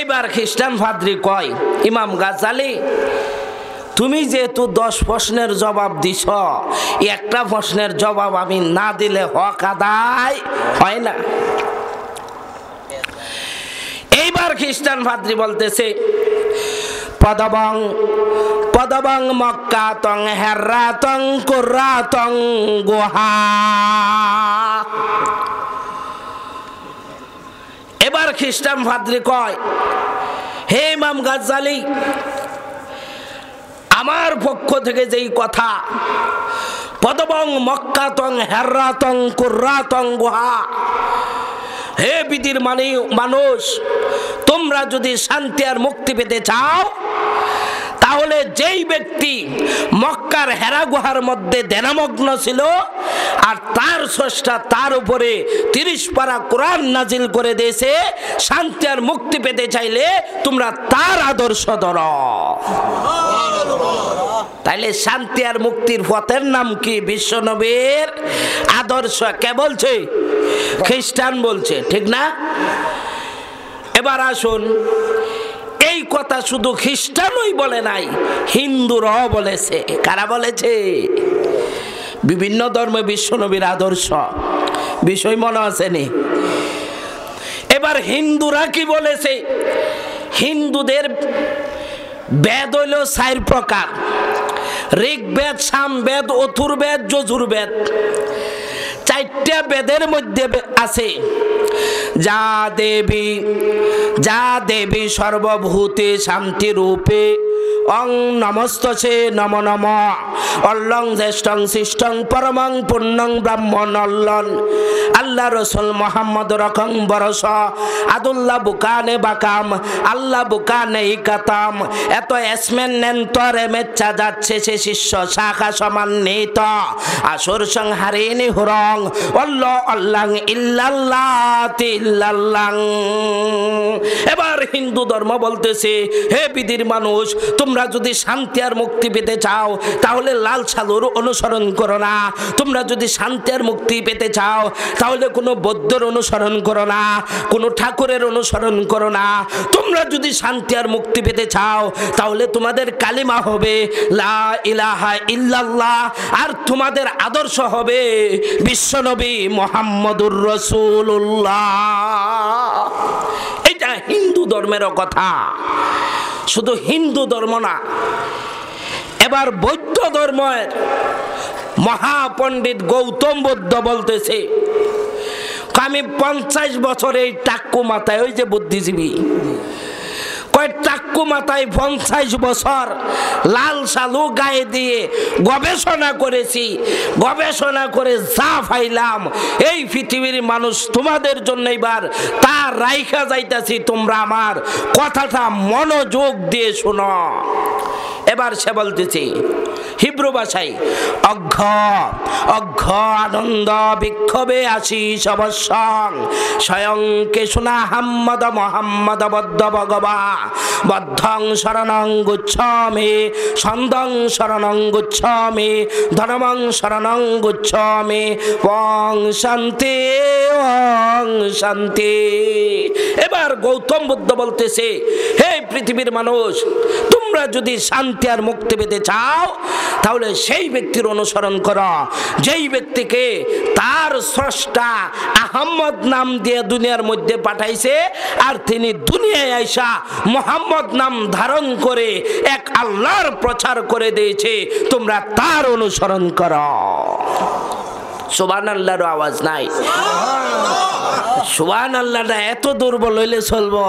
এবার খ্রিস্টান ফাদ্রি কয়, ইমাম গাজ্জালি, তুমি যেহেতু 10 প্রশ্নের জবাব দিছ, একটা প্রশ্নের জবাব আমি না দিলে হক আদায় হয় না। এইবার খ্রিস্টান ফাদ্রি বলতেছে, পদবং পদবং মক্কাতং হেরাতং কুরাতং গুহা। এবার খ্রিস্টান ফাদ্রি কয়, হে ইমাম গাজ্জালি, আমার পক্ষ থেকে যেই কথা, পদবং মক্কাতং হেরাতং কুরাতং গুহা, হে বিদির মানুষ, তোমরা যদি শান্তি আর মুক্তি পেতে চাও, তাহলে যেই ব্যক্তি মক্কার হেরা গুহার মধ্যে ধ্যানমগ্ন ছিল আর তার স্রষ্টা তার উপরে 30 পারা কোরআন নাজিল করে দিয়েছে, শান্তি আর মুক্তি পেতে চাইলে তোমরা তার আদর্শ ধরো। তাইলে শান্তি আর মুক্তির পথের নাম কি? বিশ্বনবীর আদর্শ। কে বলছে? খ্রিস্টান বলছে, ঠিক না? এবার আসুন, এই কথা শুধু খ্রিস্টানই বলে নাই, হিন্দুরাও বলেছে। কারা বলেছে? বিভিন্ন ধর্মে বিশ্বনবীর আদর্শ বিষয় মনে আছে নি? এবার হিন্দুরা কি বলেছে? হিন্দুদের বেদ হইল 4 প্রকার, ঋগ্বেদ, সামবেদ, অথর্ববেদ, যজুর্বেদ। 4টা বেদের মধ্যে আছে যা দেবী সর্বভূতে শান্তি রূপে অং নমস্তছে নম নম অল্লং জ্যেষ্ঠং শিষ্টং পরমং পূর্ণং ব্রাহ্মণ অল্লন আল্লাহ রসুল মোহাম্মদ রকং বরস আদুল্লাহ বুকানে বাকাম আল্লাহ বুকানে ইকাতাম। এত এসমেন নেন্তরে মেচ্ছা যাচ্ছে সে শিষ্য শাখা সমান্বিত আসুর সংহারিণী হুরং অল্লাহ অল্লাং ইল্লাল্লাহ তিল্লাল্লাং। এবার হিন্দু ধর্ম বলতেছে, হে বিধির মানুষ, তোমরা যদি শান্তি আর মুক্তি পেতে চাও তাহলে লাল সালুর অনুসরণ করো না। তোমরা যদি শান্তি আর মুক্তি পেতে চাও তাহলে কোনো বৌদ্ধর অনুসরণ করো না, কোনো ঠাকুরের অনুসরণ করো না। তোমরা যদি শান্তি আর মুক্তি পেতে চাও তাহলে তোমাদের কালিমা হবে লা ইলাহা ইল্লাল্লাহ, আর তোমাদের আদর্শ হবে বিশ্বনবী মুহাম্মদুর রাসূলুল্লাহ। এটা হিন্দু ধর্মের কথা, শুধু হিন্দু ধর্ম না। এবার বৌদ্ধ ধর্মের মহাপণ্ডিত গৌতম বুদ্ধ বলতেছে, আমি 50 বছর এই টাক্কু মাথায়, ওই যে বুদ্ধিজীবী, কয় টাক্কু মাথায় 50 বছর লাল শালু গায়ে দিয়ে গবেষণা করেছি, গবেষণা করে যা পাইলাম এই পৃথিবীর মানুষ তোমাদের জন্য এবার তা রাইখা যাইতাছি, তোমরা আমার কথাটা মনোযোগ দিয়ে শোনো। এবার সে বলতেছি হিব্রু ভাষায়, অঘ্য অঘ্য আনন্দ বিক্ষোভে আশিস অবশ্যং স্বয়ং কে শোনা হাম্মদ মোহাম্মদ বদ্ধ ভগবা বদ্ধং শরণং গুচ্ছামি সন্দং শরণং গুচ্ছামি ধর্মং শরণং গুচ্ছামি ওং শান্তি ওং শান্তি। এবার গৌতম বুদ্ধ বলতেছে, হে পৃথিবীর মানুষ, তোমরা যদি শান্তি আর মুক্তি পেতে চাও তাহলে সেই ব্যক্তির অনুসরণ করো যেই ব্যক্তিকে তার স্রষ্টা আহম্মদ নাম দিয়ে দুনিয়ার মধ্যে পাঠাইছে, আর তিনি দুনিয়ায় আইসা মোহাম্মদ নাম ধারণ করে এক আল্লাহর প্রচার করে দিয়েছে, তোমরা তার অনুসরণ করো। সুবহানাল্লাহর আওয়াজ নাই? সুবহানাল্লাহটা এত দুর্বল হইলে চলবো?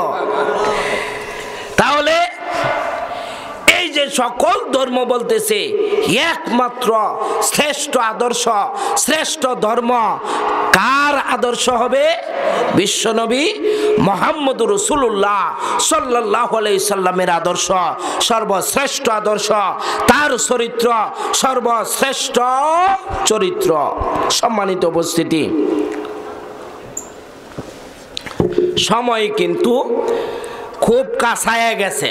তাহলে এই যে সকল ধর্ম বলতেছে একমাত্র শ্রেষ্ঠ আদর্শ, শ্রেষ্ঠ ধর্ম কার আদর্শ হবে? বিশ্বনবী মুহাম্মদুর রাসূলুল্লাহ সাল্লাল্লাহু আলাইহি সাল্লামের আদর্শ সর্বশ্রেষ্ঠ আদর্শ, তার চরিত্র সর্বশ্রেষ্ঠ চরিত্র। সম্মানিত উপস্থিতি, সময় কিন্তু খুব কাছায় গেছে,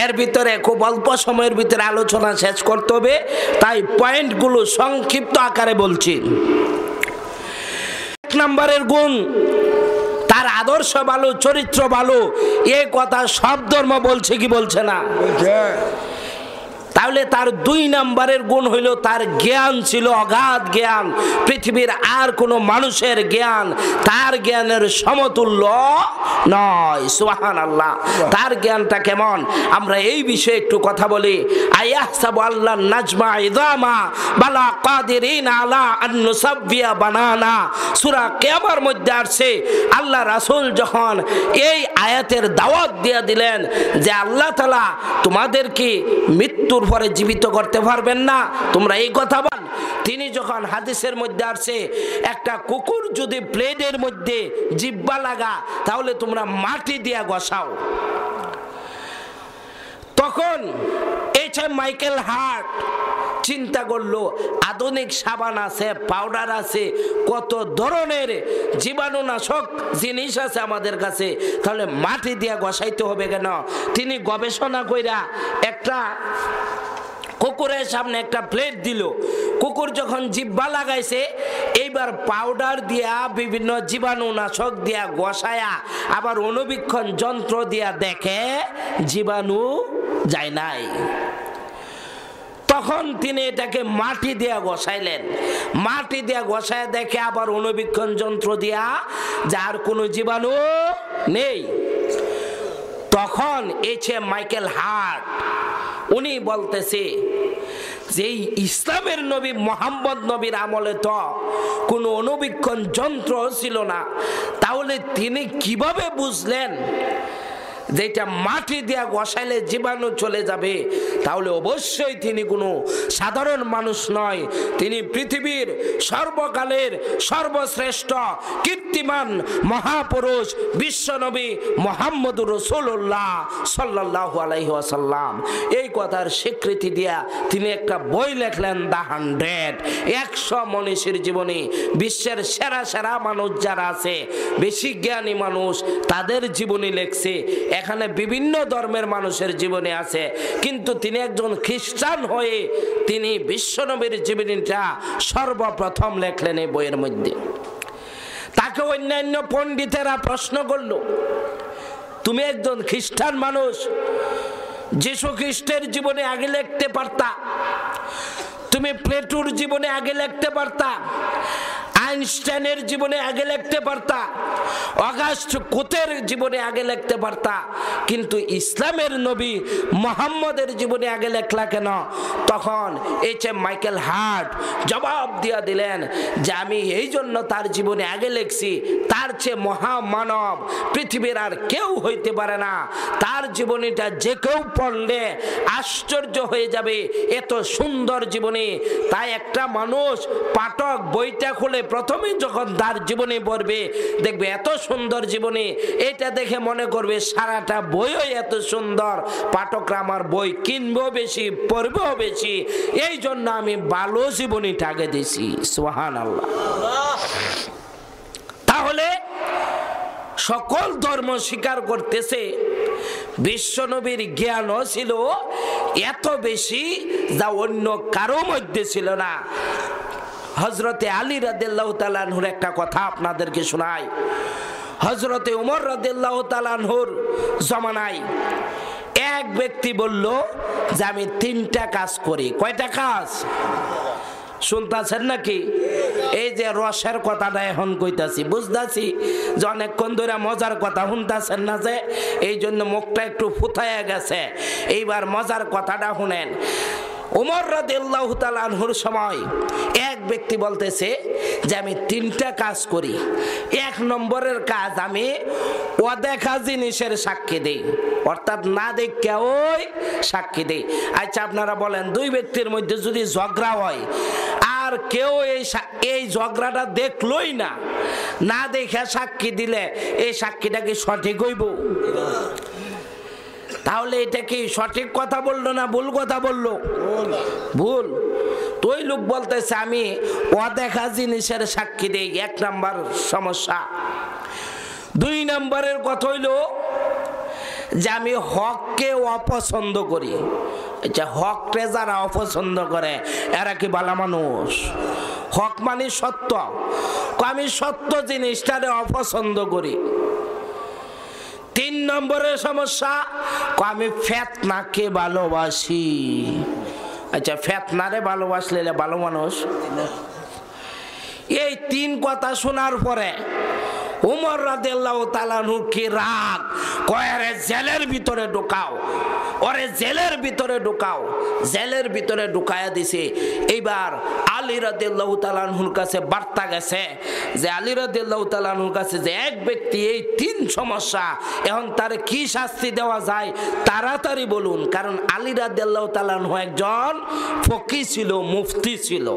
এর ভিতরে খুব অল্প সময়ের ভিতরে আলোচনা শেষ করতে হবে, তাই পয়েন্টগুলো সংক্ষিপ্ত আকারে বলছি। এক নম্বরের গুণ, তার আদর্শ ভালো, চরিত্র ভালো, এই কথা সব ধর্ম বলছে কি বলছে না? তাহলে তার 2 নম্বরের গুণ হইল তার জ্ঞান ছিল অগাধ জ্ঞান, পৃথিবীর আর কোনো মানুষের জ্ঞান তার জ্ঞানের সমতুল্য নয়। সুবহানাল্লাহ। তার জ্ঞানটা কেমন আমরা এই বিষয়ে একটু কথা বলি। আয়াহসাবু আল্লাহ নাজমা ইযামা বালা কাদিরিন আলা আন নুসাব্বিয়া বানানা, সূরা কিয়ামার মধ্যে আসছে আল্লাহ রাসূল যখন এই আয়াতের দাওয়াত দিয়ে দিলেন যে আল্লাহ তাআলা তোমাদেরকে মৃত্যুর পরে জীবিত করতে পারবেন না, তোমরা এই কথা বল। তিনি যখন হাদিসের মধ্যে আসছে একটা কুকুর যদি প্লেটের মধ্যে জিহ্বা লাগা তাহলে তোমরা মাটি দিয়া ঘষাও, তখন এই যে মাইকেল হার্ট চিন্তা করলো আধুনিক সাবান আছে, পাউডার আছে, কত ধরনের জীবাণুনাশক জিনিস আছে আমাদের কাছে, তাহলে মাটি দিয়া ঘষাইতে হবে কেন? তিনি গবেষণা কইরা একটা কুকুরের সামনে একটা প্লেট দিল, কুকুর যখন জিহ্বা লাগাইছে এইবার পাউডার দিয়া বিভিন্ন জীবাণুনাশক দিয়া ঘষায়া আবার অনুবীক্ষণ যন্ত্র দিয়া দেখে জীবাণু যায় নাই, তখন তিনি এটাকে মাটি দিয়া ঘষাইলেন, মাটি দিয়া ঘষায় দেখে আবার অনুবীক্ষণ যন্ত্র দিয়া যার কোনো জীবাণু নেই। তখন এসে মাইকেল হার্ট উনি বলতেছে যে ইসলামের নবী মুহাম্মদ নবীর আমলে তো কোনো অনুবীক্ষণ যন্ত্র ছিল না, তাহলে তিনি কিভাবে বুঝলেন যেটা মাটি দিয়া ঘষাইলে জীবাণু চলে যাবে? তাহলে অবশ্যই তিনি কোনো সাধারণ মানুষ নয়, তিনি পৃথিবীর সর্বকালের সর্বশ্রেষ্ঠ কীর্তিমান মহাপুরুষ বিশ্বনবী মুহাম্মদুর রাসূলুল্লাহ সাল্লাল্লাহু আলাইহি ওয়াসাল্লাম। এই কথার স্বীকৃতি দিয়া তিনি একটা বই লেখলেন, দ্য 100 মনীষীর জীবনী। বিশ্বের সেরা সেরা মানুষ যারা আছে, বেশি জ্ঞানী মানুষ, তাদের জীবনী লেখছে। এখানে বিভিন্ন ধর্মের মানুষের জীবনী আছে, কিন্তু তিনি একজন খ্রিস্টান হয়ে তিনি বিশ্বনবীর জীবনীটা সর্বপ্রথম লেখলেন এই বইয়ের মধ্যে। তাকে অন্যান্য পণ্ডিতেরা প্রশ্ন করল, তুমি একজন খ্রিস্টান মানুষ, যীশু খ্রিস্টের জীবনে আগে লিখতে পারতা, তুমি প্লেটোর জীবনে আগে লিখতে পারতা, আইনস্টাইনের জীবনে আগে লিখতে পারতা, অগাস্ট কোতের জীবনে আগে লিখতে পারতা, কিন্তু ইসলামের নবী মুহাম্মদের জীবনে আগে লেখলা কেন? তখন মাইকেল হার্ট জবাব দিয়া দিলেন যে আমি এই জন্য তার জীবনে আগে লিখছি, তার চেয়ে মহামানব পৃথিবীর আর কেউ হইতে পারে না। তার জীবনীটা যে কেউ পড়লে আশ্চর্য হয়ে যাবে, এত সুন্দর জীবনী। তাই একটা মানুষ পাঠক বইটা খুলে প্রথমে যখন তার জীবনী পড়বে দেখবে এত সুন্দর জীবনী, এটা দেখে মনে করবে সারাটা বইও এত সুন্দর, পাঠকরা আমার বই কিনবেও বেশি, পড়বেও বেশি। এই জন্য আমি ভালো জীবনীটা আগে দিছি। সুবহানাল্লাহ। তাহলে সকল ধর্ম স্বীকার করতেছে বিশ্বনবীর জ্ঞানও ছিল এত বেশি যা অন্য কারো মধ্যে ছিল না। হযরতে আলী রাদিয়াল্লাহু তাআলা আনহুর একটা কথা আপনাদেরকে শোনাই। হযরতে ওমর রাদিয়াল্লাহু তাআলা আনহুর জমানায় এক ব্যক্তি বলল যে আমি 3টা কাজ করি। কয়টা কাজ শুনতেছেন নাকি? এই যে রসের কথাটা এখন কইতাছি, বুঝতাছি যে অনেকক্ষণ ধরে মজার কথা শুনতেছেন না, যে এই জন্য মুখটা একটু ফুথাইয়া গেছে। এইবার মজার কথাটা শুনেন। ওমর রাদিয়াল্লাহু তাআলা আনহুর সময় এক ব্যক্তি বলতেছে যে আমি 3টা কাজ করি। 1 নম্বরের কাজ, আমি অদেখা জিনিসের সাক্ষী দেই, অর্থাৎ না দেখে ওই সাক্ষী দেই। আচ্ছা আপনারা বলেন, 2 ব্যক্তির মধ্যে যদি ঝগড়া হয় আর কেউ এই ঝগড়াটা দেখলই না, না দেখে সাক্ষী দিলে এই সাক্ষীটা কি সঠিক হইব? তাহলে এটা কি সঠিক কথা বললো না ভুল কথা বললো? ভুল। তো ওই লোক বলতেছে আমি অদেখা জিনিসের সাক্ষী দেই, 1 নাম্বার সমস্যা। 2 নম্বরের কথা হইল যে আমি হককে অপছন্দ করি। আচ্ছা, হককে যারা অপছন্দ করে এরা কি ভালো মানুষ? হক মানে সত্য, আমি সত্য জিনিসটারে অপছন্দ করি। 3 নম্বরের সমস্যা, আমি ফেতনাকে ভালোবাসি। আচ্ছা, ফেতনারে ভালোবাসলে ভালো মানুষ? এই 3 কথা শোনার পরে ওমর রাদিয়াল্লাহু তাআলা আনহু কি রাগ, কয়ারে জেলের ভিতরে ঢুকাও, ওরে জেলের ভিতরে ঢুকাও। জেলের ভিতরে ঢুকায়া দিছে। এইবার আলী রাদিয়াল্লাহু তাআলা আনহুর কাছে বার্তা গেছে যে আলী রাদিয়াল্লাহু তাআলা আনহুর কাছে যে এক ব্যক্তি এই 3 সমস্যা, এখন তার কি শাস্তি দেওয়া যায় তাড়াতাড়ি বলুন। কারণ আলী রাদিয়াল্লাহু তাআলা আনহু একজন ফকিহ ছিল, মুফতি ছিল।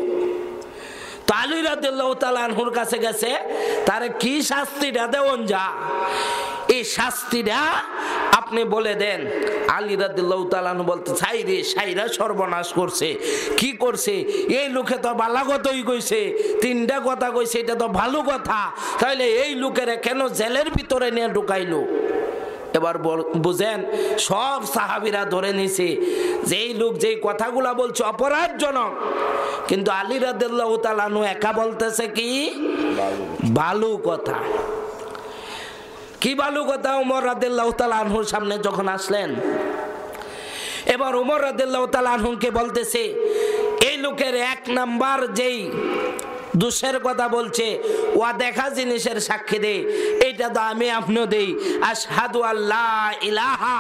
আলী রাদিয়াল্লাহু তাআলা আনহুর কাছে গেছে, তারে কি শাস্তিটা দেওন যা, এই শাস্তিটা আপনি বলে দেন। আলী রাদিয়াল্লাহু তাআলা আনহু বলতে চাই রে, সাইরা সর্বনাশ করছে। কি করছে? এই লোকে তো ভালো কথাই কইছে, 3টা কথা কইছে, এটা তো ভালো কথা। তাহলে এই লোকের কেন জেলের ভিতরে নিয়ে ঢুকাইলো? এবার বুঝেন, সব সাহাবীরা ধরে নিছে যে এই লোক যেই কথাগুলা বলছে অপরাধজনক, কিন্তু আলী রাদিয়াল্লাহু তাআলা আনহু একা বলতেছে কি ভালো কথা। কি ভালো কথা? ওমর রাদিয়াল্লাহু তাআলা আনহুর সামনে যখন আসলেন, এবার ওমর রাদিয়াল্লাহু তাআলা আনহুকে বলতেছে এই লোকের 1 নাম্বার যেই দোষের কথা বলছে, ও দেখা জিনিসের সাক্ষী দে, এটা তো আমি আপনিও দেই। আশহাদু আল্লা ইলাহা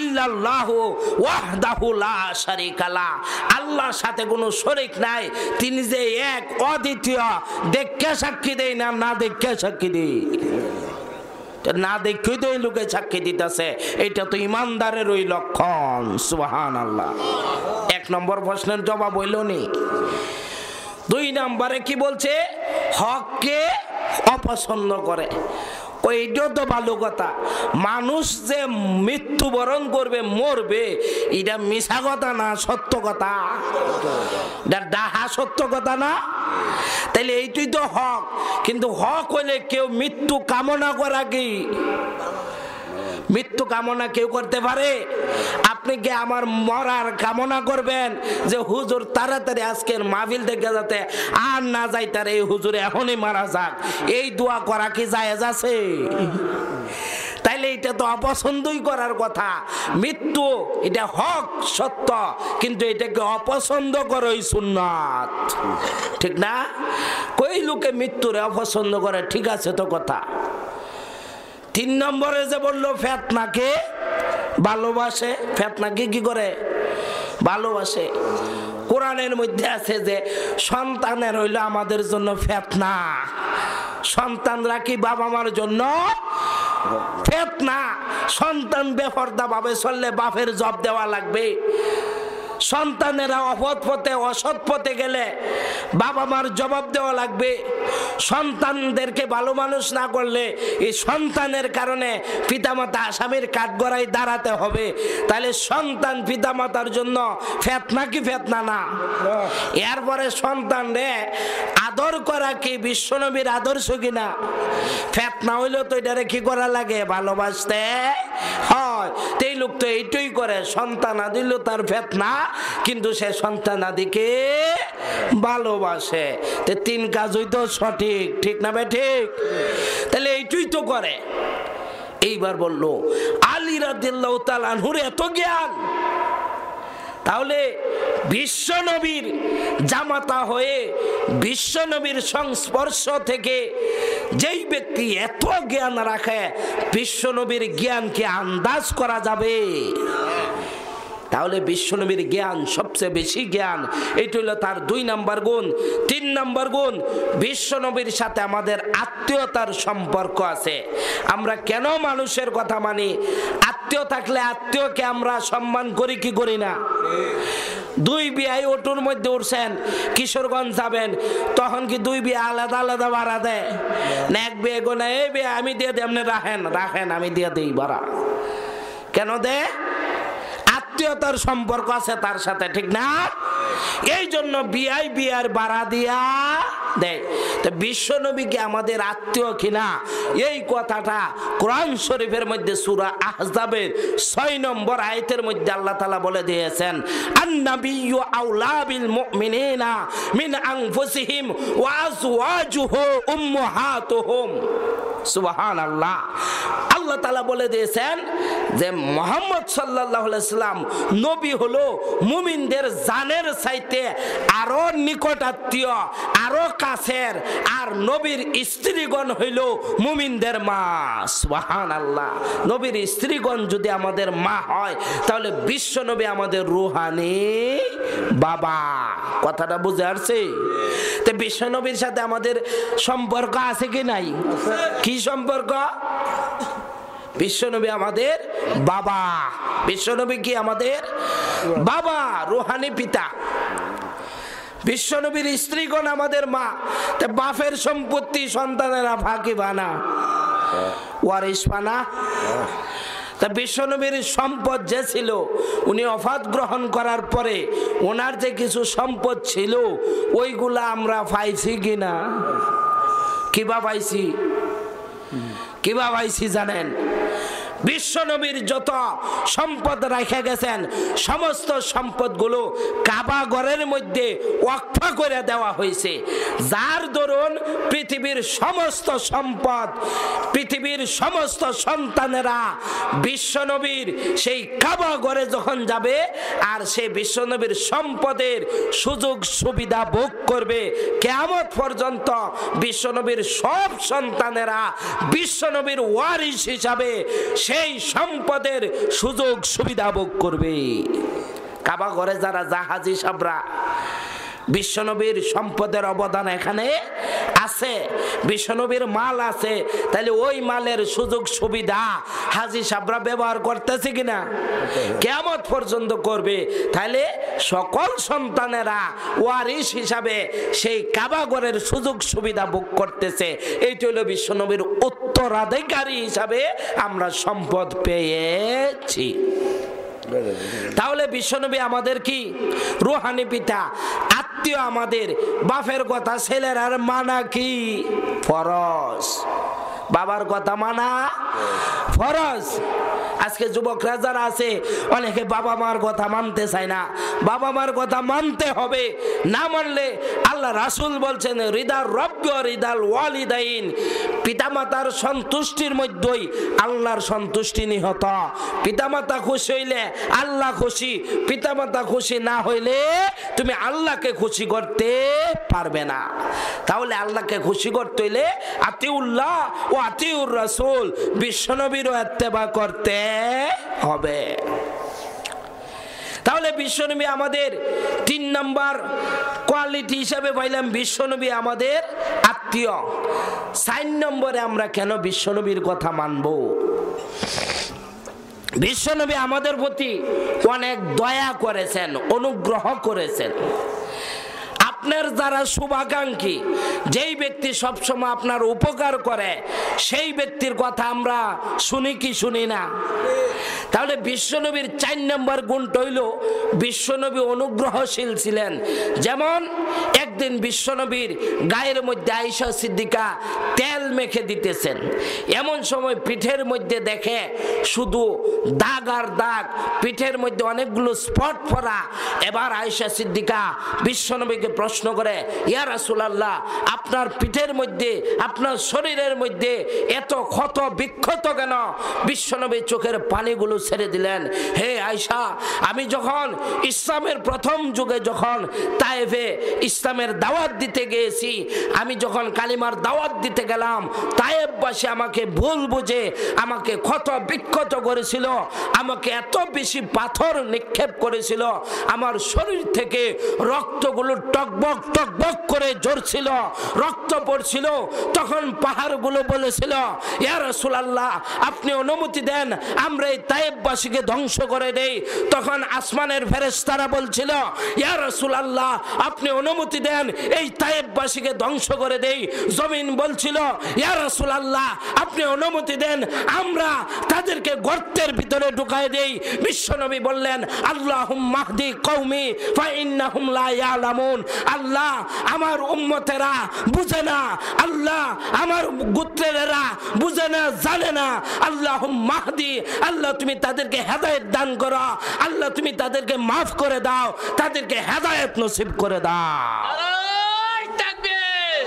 ইল্লাল্লাহু ওয়াহদাহু লা শারীকা লা, আল্লাহর সাথে কোনো শরীক নাই, তিনি যে এক অদ্বিতীয়। দেখে সাক্ষী দেই না, না দেখে সাক্ষী দেই? না দেখেই তো এই লোকে সাক্ষী দিতেছে, এটা তো ইমানদারের ওই লক্ষণ। সুবহানাল্লাহ। 1 নম্বর প্রশ্নের জবাব হইল নি। 2 নম্বরে কি বলছে? হককে অপছন্দ করে। ওইটাও তো ভালো কথা। মানুষ যে মৃত্যুবরণ করবে, মরবে, এটা মিছা কথা না, সত্য কথা। ডাহা সত্য কথা না? তাইলে এইটাই তো হক। কিন্তু হক হইলে কেউ মৃত্যু কামনা করা কি? মৃত্যু কামনা কেউ করতে পারে? আপনি কি আমার মরার কামনা করবেন যে হুজুর তাড়াতাড়ি আজকের মাহফিল থেকে যাতে আর না যাই, তার এই হুজুর এখনই মারা যাক, এই দোয়া করা কি জায়েজ আছে? তাইলে এটা তো অপছন্দই করার কথা। মৃত্যু এটা হক, সত্য, কিন্তু এটাকে অপছন্দ করোই সুন্নাত, ঠিক না? ওই লোকে মৃত্যুরে অপছন্দ করে, ঠিক আছে তো কথা। 3 নম্বরে যে বললো ফেতনাকে ভালোবাসে, ফেতনাকে কি করে ভালোবাসে। কোরআনের মধ্যে আছে যে সন্তানের হইল আমাদের জন্য ফেতনা, সন্তানরা কি বাবা মার জন্য ফেতনা। সন্তান বেপরদা ভাবে চললে বাপের জব দেওয়া লাগবে, সন্তানেরা অপথ পথে অসৎ পথে গেলে বাবা মার জবাব দেওয়া লাগবে। সন্তানদেরকে ভালো মানুষ না করলে এই সন্তানের কারণে পিতামাতা আসামির কাঠগড়ায় দাঁড়াতে হবে। তাহলে সন্তান পিতামাতার জন্য ফেতনা কি ফেতনা না? এরপরে সন্তান রে আদর করা কি বিশ্বনবীর আদর্শ কিনা? ফেতনা হইলেও তো এটারে কি করা লাগে, ভালোবাসতে হয়। এই লোক তো এইটাই করে, সন্তান আদিল তার ফেতনা, কিন্তু সে সন্তান আদিকে ভালোবাসে। 3 কাজই তো সঠিক, ঠিক না ভাই? ঠিক। তাহলে এইটাই তো করে। এইবার বললো আলী রাদিয়াল্লাহু তাআলা আনহুর এত জ্ঞান, তাহলে বিশ্বনবীর জামাতা হয়ে বিশ্বনবীর সংস্পর্শ থেকে যেই ব্যক্তি এত জ্ঞান রাখে, বিশ্বনবীর জ্ঞানকে আন্দাজ করা যাবে? তাহলে বিশ্বনবীর জ্ঞান সবচেয়ে বেশি জ্ঞান, এটা হলো তার 2 নম্বর গুণ। 3 নম্বর গুণ, বিশ্বনবীর সাথে আমাদের আত্মীয়তার সম্পর্ক আছে। আমরা কেন মানুষের কথা মানি? আত্মীয় থাকলে আত্মীয়কে আমরা সম্মান করি কি করি না? 2 বিয়াই অটোর মধ্যে উঠছেন, কিশোরগঞ্জ যাবেন, তখন কি 2 বিয়া আলাদা আলাদা ভাড়া দেয় না? এক বিয়ে গোনা এই বিয়ে আমি দিয়ে দিই, আপনি রাখেন রাখেন আমি দিয়ে দিই ভাড়া। কেন দে? আত্মীয়তার সম্পর্ক আছে তার সাথে, ঠিক না? এই জন্য বিয়াই বিয়ার ভাড়া দিয়া দেয়। তো বিশ্বনবীকে আমাদের আত্মীয় কিনা, এই কথাটা কোরআন শরীফের মধ্যে সূরা আহজাবের 6 নম্বর আয়াতের মধ্যে আল্লাহ তাআলা বলে দিয়েছেন, আন-নাবিয়্যু আওলা বিল মুমিনিনা মিন আনফুসিহিম ওয়া আজওয়াজুহু উম্মাহাতুহুম। সুবহানাল্লাহ। আল্লাহ তাআলা বলে দিয়েছেন যে মুহাম্মদ সাল্লাল্লাহু আলাইহি সাল্লাম নবী হলো মুমিনদের জানের চাইতে আরো নিকট আত্মীয়, আরো কাছের, আর নবীর স্ত্রীগণ হইল মুমিনদের মা। সুবহানাল্লাহ। নবীর স্ত্রীগণ যদি আমাদের মা হয়, তাহলে বিশ্ব নবী আমাদের রূহানি বাবা। কথাটা বুঝে আসছে? তো বিশ্ব নবীর সাথে আমাদের সম্পর্ক আছে কি নাই? কি সম্পর্ক? বিশ্বনবী আমাদের বাবা। বিশ্বনবী কি আমাদের বাবা, রূহানি পিতা। বিশ্বনবীর স্ত্রীগণ আমাদের মা। তা বাপের সম্পত্তি সন্তানেরা ফাঁকি বানা, ওয়ারিশ বানা। তা বিশ্বনবীর সম্পদ যে ছিল, উনি ওফাত গ্রহণ করার পরে ওনার যে কিছু সম্পদ ছিল, ওইগুলা আমরা পাইছি কিনা? কিবা পাইছি? কিবা পাইছি জানেন? বিশ্বনবীর যত সম্পদ রেখে গেছেন, সমস্ত সম্পদগুলো কাবা ঘরের মধ্যে ওয়াকফা করে দেওয়া হয়েছে। যার দরুন পৃথিবীর সমস্ত সম্পদ, পৃথিবীর সমস্ত সন্তানেরা বিশ্বনবীর সেই কাবা ঘরে যখন যাবে, আর সেই বিশ্বনবীর সম্পদের সুযোগ সুবিধা ভোগ করবে, কিয়ামত পর্যন্ত বিশ্বনবীর সব সন্তানেরা বিশ্বনবীর ওয়ারিশ হিসাবে সেই সম্পদের সুযোগ সুবিধা ভোগ করবে। কাবা ঘরে যারা জাহাজি সাবরা, বিশ্বনবীর সম্পদের অবদান এখানে আছে, বিশ্বনবীর মাল আছে, তাহলে ওই মালের সুযোগ সুবিধা হাজি সাবরা ব্যবহার করতেছে কিনা? কিয়ামত পর্যন্ত করবে। তাহলে সকল সন্তানেরা ওয়ারিশ হিসাবে সেই কাবা ঘরের সুযোগ সুবিধা ভোগ করতেছে। এইটা হলো বিশ্বনবীর উত্তরাধিকারী হিসাবে আমরা সম্পদ পেয়েছি। তাহলে বিশ্বনবী আমাদের কি রূহানি পিতা, আত্মীয় আমাদের। বাপের কথা ছেলের আর মানা কি ফরজ, বাবার কথা মানা ফরজ। আজকে যুবকরা যারা আছে, অনেকে বাবা মার কথা মানতে চায় না। বাবা মার কথা মানতে হবে, না মানলে আল্লাহ রাসূল বলছেন রিদার রব্বি ওয়া রিদাল ওয়ালিদাইন, পিতামাতার সন্তুষ্টির মধ্যেই আল্লাহর সন্তুষ্টি নিহত। পিতামাতা খুশি হইলে আল্লাহ খুশি, পিতামাতা খুশি না হইলে তুমি আল্লাহকে খুশি করতে পারবে না। তাহলে আল্লাহকে খুশি করতে হইলে আতিউল্লাহ ও আতিউর রাসূল, বিশ্বনবীরও ইত্তেবা করতে হবে। তাহলে বিশ্বনবী আমাদের 3 নাম্বার কোয়ালিটি হিসাবে পাইলাম, বিশ্বনবী আমাদের আত্মীয়। 4 নম্বরে আমরা কেন বিশ্বনবীর কথা মানব? বিশ্বনবী আমাদের প্রতি অনেক দয়া করেছেন, অনুগ্রহ করেছেন। আপনার যারা শুভাকাঙ্ক্ষী, যেই ব্যক্তি সবসময় আপনার উপকার করে, সেই ব্যক্তির কথা আমরা শুনি কি শুনি না? তাহলে বিশ্বনবীর 4 নম্বর গুণটা হইল বিশ্বনবী অনুগ্রহশীল ছিলেন। যেমন একদিন বিশ্বনবীর গায়ের মধ্যে আয়েশা সিদ্দিকা তেল মেখে দিতেছেন, এমন সময় পিঠের মধ্যে দেখে শুধু দাগ আর দাগ, পিঠের মধ্যে অনেকগুলো স্পট পড়া। এবার আয়েশা সিদ্দিকা বিশ্বনবীকে প্রশ্ন করে, ইয়া রাসূলুল্লাহ, আপনার পিঠের মধ্যে, আপনার শরীরের মধ্যে এত ক্ষত বিক্ষত কেন? বিশ্বনবী চোখের পানিগুলো ছেড়ে দিলেন, হে আয়েশা, আমি যখন ইসলামের প্রথম যুগে যখন তায়েফে ইসলামের দাওয়াত দিতে গিয়েছি, আমি যখন কালিমার দাওয়াত দিতে গেলাম, তায়েফবাসী আমাকে ভুল বুঝে আমাকে ক্ষত বিক্ষত করেছিল, আমাকে এত বেশি পাথর নিক্ষেপ করেছিল, আমার শরীর থেকে রক্তগুলো টকবক টকবক করে ঝরছিল, রক্ত পড়ছিল। তখন পাহাড়গুলো বলেছিল, ইয়া রাসূলুল্লাহ, আপনি অনুমতি দেন আমরা এই তায়েফবাসীকে ধ্বংস করে দেই। তখন আসমানের ফেরেশতারা বলছিল, ইয়া রাসূলুল্লাহ, আপনি অনুমতি দেন এই তায়েফবাসীকে ধ্বংস করে দেই। জমিন বলছিল, ইয়া রাসূলুল্লাহ, আপনি অনুমতি দেন আমরা তাদেরকে গর্তের ভিতরে ঢুকায় দেই। বিশ্বনবী বললেন, আল্লাহুম্মা হদি কওমি ফা ইন্নাহুম লা ইয়ালামুন। আল্লাহ, আমার উম্মতেরা বুঝে না, আল্লাহ আমার গোত্রেরা বুঝে না, জানে না। আল্লাহুম্মা হদি, আল্লাহ তুমি তাদেরকে হেদায়েত দান করো, আল্লাহ তুমি তাদেরকে মাফ করে দাও, তাদেরকে হেদায়েত নসিব করে দাও। নারায়ে তাকবীর,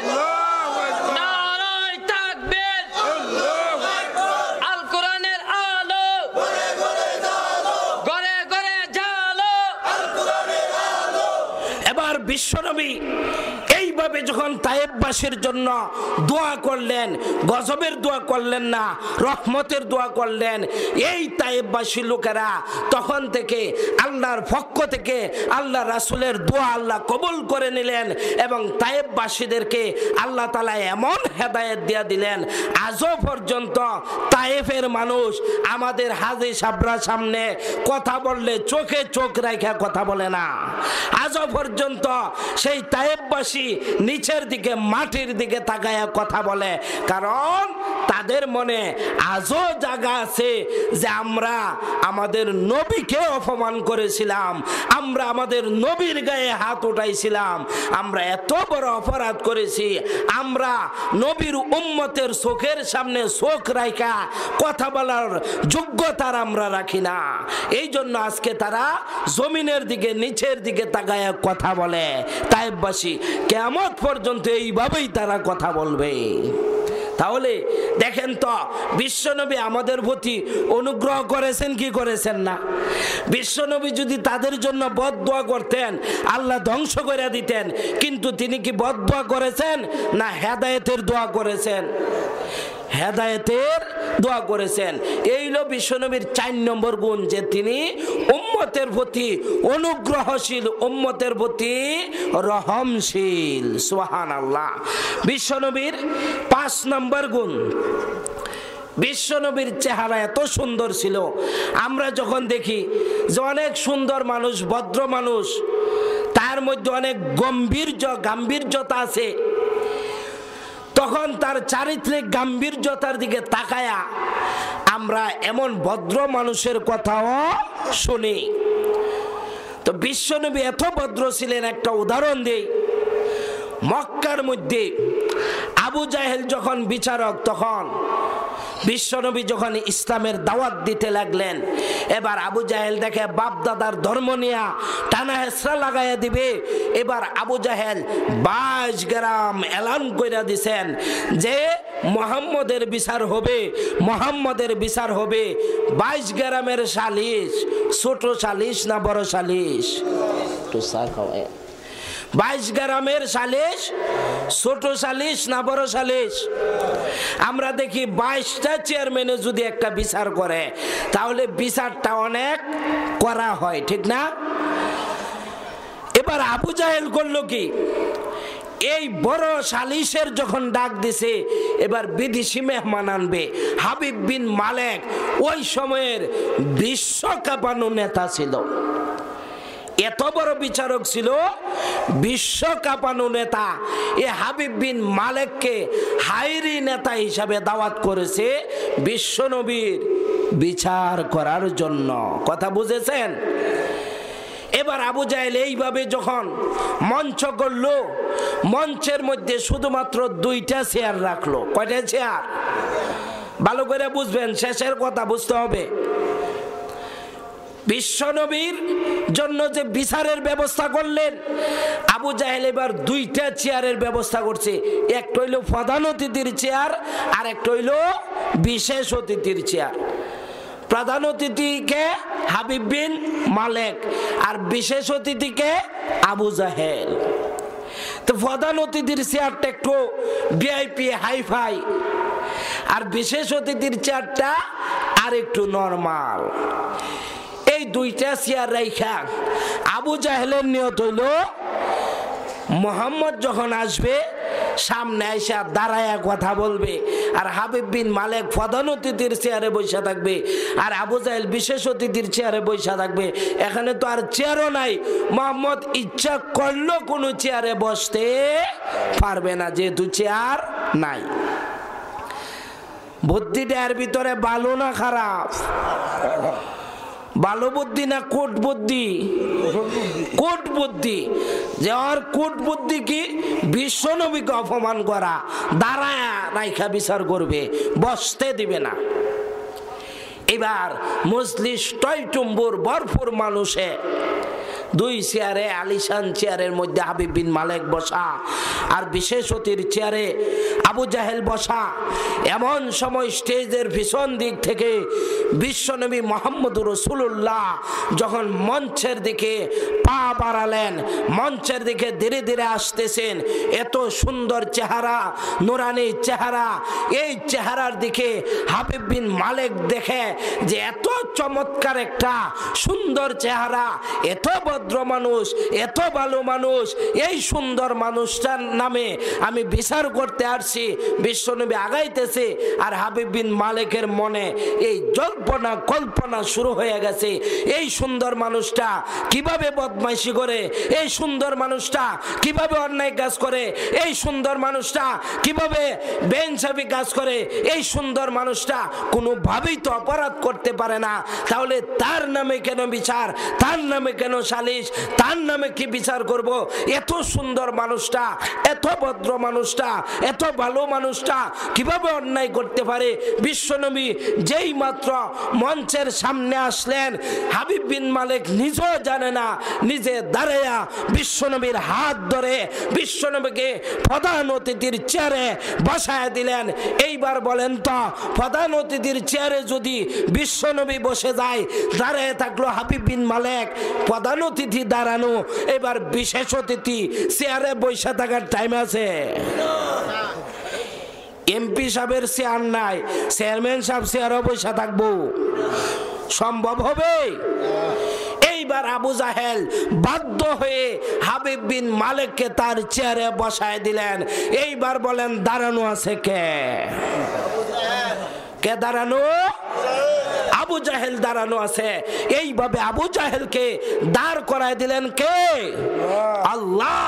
নারায়ে তাকবীর। আল কোরআনের আলো ঘরে ঘরে জ্বালো, ঘরে ঘরে জ্বালো, আল কোরআনের আলো। এবার বিশ্বনবী এইভাবে যখন তায়েফবাসীর জন্য দোয়া করলেন, গজবের দোয়া করলেন না, রহমতের দোয়া করলেন, এই তায়েফবাসী লোকেরা তখন থেকে আল্লাহর পক্ষ থেকে আল্লাহ রাসূলের দোয়া আল্লাহ কবুল করে নিলেন এবং তায়েফবাসীদেরকে আল্লাহ তাআলা এমন হেদায়েত দিয়ে দিলেন, আজও পর্যন্ত তায়েফের মানুষ আমাদের হাজী সাবরার সামনে কথা বললে চোখে চোখ রাখা কথা বলে না। আজও পর্যন্ত সেই তায়েফবাসী নিচের দিকে, মাটির দিকে তাকায়া কথা বলে, কারণ তাদের মনে আজও জায়গা আছে যে আমরা আমাদের নবীকে অপমান করেছিলাম, আমরা আমাদের নবীর গায়ে হাত উঠাইছিলাম, আমরা এত বড় অপরাধ করেছি, আমরা নবীর উম্মতের চোখের সামনে চোখ রাখা কথা বলার যোগ্যতার আমরা রাখি না। এই জন্য আজকে তারা জমিনের দিকে, নিচের দিকে তাকায়া কথা বলে। তায়েফবাসী কিয়ামত পর্যন্ত এইভাবেই তারা কথা বলবে। তাহলে দেখেন তো, বিশ্বনবী আমাদের প্রতি অনুগ্রহ করেছেন কি করেছেন না? বিশ্বনবী যদি তাদের জন্য বদদোয়া করতেন, আল্লাহ ধ্বংস করে দিতেন, কিন্তু তিনি কি বদদোয়া করেছেন না হেদায়েতের দোয়া করেছেন? হেদায়েতের দোয়া করেছেন। এই হলো বিশ্বনবীর 4 নম্বর গুণ, যে তিনি উম্মতের প্রতি অনুগ্রহশীল, উম্মতের প্রতি রহমশীল। সুবহানাল্লাহ। বিশ্বনবীর 5 নম্বর গুণ, বিশ্বনবীর চেহারা এত সুন্দর ছিল। আমরা যখন দেখি যে অনেক সুন্দর মানুষ, ভদ্র মানুষ, তার মধ্যে অনেক গাম্ভীর্যতা আছে, তখন তার চারিত্রিক গাম্ভীর্যতার দিকে তাকায়া আমরা এমন ভদ্র মানুষের কথাও শুনি। তো বিশ্বনবী এত ভদ্র ছিলেন, একটা উদাহরণ দেই। মক্কার মধ্যে আবু জাহেল যখন বিচারক, তখন বিশ্বনবী যখন ইসলামের দাওয়াত দিতে লাগলেন, এবার আবু জাহেল দেখে বাপ দাদার ধর্ম নিয়ে টানা হেসরা লাগাইয়া দিবে। এবার আবু জাহেল 22 গ্রাম এলান কইরা দিছেন যে মুহাম্মদের বিচার হবে, মুহাম্মদের বিচার হবে। 22 গ্রামের সালিশ, ছোট সালিশ না বড় সালিশ? 22 গ্রামের সালিশ ছোট সালিশ না বড় সালিশ? আমরা দেখি 22টা চেয়ারম্যানে যদি একটা বিচার করে তাহলে বিচারটা অনেক করা হয়, ঠিক না? এবার আবু জাহেল করলো কি, এই বড় সালিশের যখন ডাক দিছে, এবার বিদেশি মেহমান আনবে। হাবিব বিন মালেক ওই সময়ের বিশ্ব কাঁপানো নেতা ছিল, এত বড় বিচারক ছিল, বিশ্ব কাঁপানো নেতা। এ হাবিব বিন মালেককে হাইরি নেতা হিসাবে দাওয়াত করেছে বিশ্বনবীর বিচার করার জন্য। কথা বুঝেছেন? এবার আবু জাহেল এইভাবে যখন মঞ্চ করলো, মঞ্চের মধ্যে শুধুমাত্র 2টা চেয়ার রাখলো। কয়টা চেয়ার? ভালো করে বুঝবেন, শেষের কথা বুঝতে হবে। বিশ্বনবীর জন্য যে বিচারের ব্যবস্থা করলেন, আবু জাহেল এবার 2টা চেয়ারের ব্যবস্থা করছে। একটা হইল প্রধান অতিথির চেয়ার, আর একটা হইল বিশেষ অতিথির চেয়ার। প্রধান অতিথিকে হাবিব বিন মালেক আর বিশেষ অতিথিকে আবু জাহেল। তো প্রধান অতিথির চেয়ারটা একটু ভিআইপি হাইফাই, আর বিশেষ অতিথির চেয়ারটা আর একটু নরমাল। এই 2টা চেয়ার রাইখা আবু জাহেলের নিয়ত হইল মুহাম্মদ যখন আসবে সামনে এসে দাঁড়ায়া কথা বলবে, আর হাবিব বিন মালেক প্রধান অতিথির চেয়ারে বসে থাকবে, আর আবু জাহেল বিশেষ অতিথির চেয়ারে বসে থাকবে। এখানে তো আর চেয়ারও নাই, মুহাম্মদ ইচ্ছা করলো কোনো চেয়ারে বসতে পারবে না, যেহেতু চেয়ার নাই। বুদ্ধিটা এর ভিতরে ভালো না খারাপ? ভালো বুদ্ধি না কোট বুদ্ধি? কোট বুদ্ধি। যে ওর কোট বুদ্ধি কি? বিশ্বনবীকে অপমান করা, দাঁড়ায় রাইখা বিচার করবে, বসতে দিবে না। এবার মজলিস টয়টুম্বুর ভরপুর মানুষে, 2 চেয়ারে আলিশান চেয়ারের মধ্যে হাবিব বিন মালেক বসা, আর বিশেষ অতিথির চেয়ারে আবু জাহেল বসা। এমন সময় স্টেজের পিছন দিক থেকে বিশ্বনবী মুহাম্মদুর রাসূলুল্লাহ যখন মঞ্চের দিকে পা বাড়ালেন, মঞ্চের দিকে ধীরে ধীরে আসতেছেন। এত সুন্দর চেহারা, নুরানি চেহারা, এই চেহারার দিকে হাবিব বিন মালেক দেখে যে এত চমৎকার একটা সুন্দর চেহারা, এত ভদ্র মানুষ, এত ভালো মানুষ, এই সুন্দর মানুষটার নামে আমি বিচার করতে আসছি। বিশ্বনবী আগাইতেছে, আর হাবিব বিন মালেকের মনে এই জল্পনা কল্পনা শুরু হয়ে গেছে। এই সুন্দর মানুষটা কিভাবে বদমাইশি করে, এই সুন্দর মানুষটা কিভাবে অন্যায় কাজ করে, এই সুন্দর মানুষটা কিভাবে বেইনসাফি কাজ করে, এই সুন্দর মানুষটা কোনোভাবেই তো অপরাধ করতে পারে না, তাহলে তার নামে কেন বিচার, তার নামে কেন সালিশ, তার নামে কি বিচার করব? এত সুন্দর মানুষটা, এত ভদ্র মানুষটা, এত ভালো মানুষটা কিভাবে অন্যায় করতে পারে? বিশ্বনবী যেই মাত্র মঞ্চের সামনে আসলেন, হাবিব বিন মালেক নিজেও জানে না, নিজে দাঁড়ায়া বিশ্বনবীর হাত ধরে বিশ্বনবীকে প্রধান অতিথির চেয়ারে বসায় দিলেন। এইবার বলেন তো, প্রধান অতিথির চেয়ারে যদি বিশ্বনবী বসে যায়, দাঁড়ায় থাকলো হাবিব বিন মালেক, প্রধান অতিথি দাঁড়ানো, এবার বিশেষ অতিথি চেয়ারে বসে থাকার টাইম আছে? এমপি সাহেবের চেয়ার নাই, চেয়ারম্যান সাহেব চেয়ারও বসে থাকবো? সম্ভব হবে? এইবার আবু জাহেল বাধ্য হয়ে হাবিব বিন মালেককে তার চেয়ারে বসায় দিলেন। এইবার বলেন দাঁড়ানো আছে কে? কে দাঁড়ানো? আবু জাহেল দাঁড়ানো আছে। এইভাবে আবু জাহেলকে দাঁড় করায় দিলেন কে? আল্লাহ।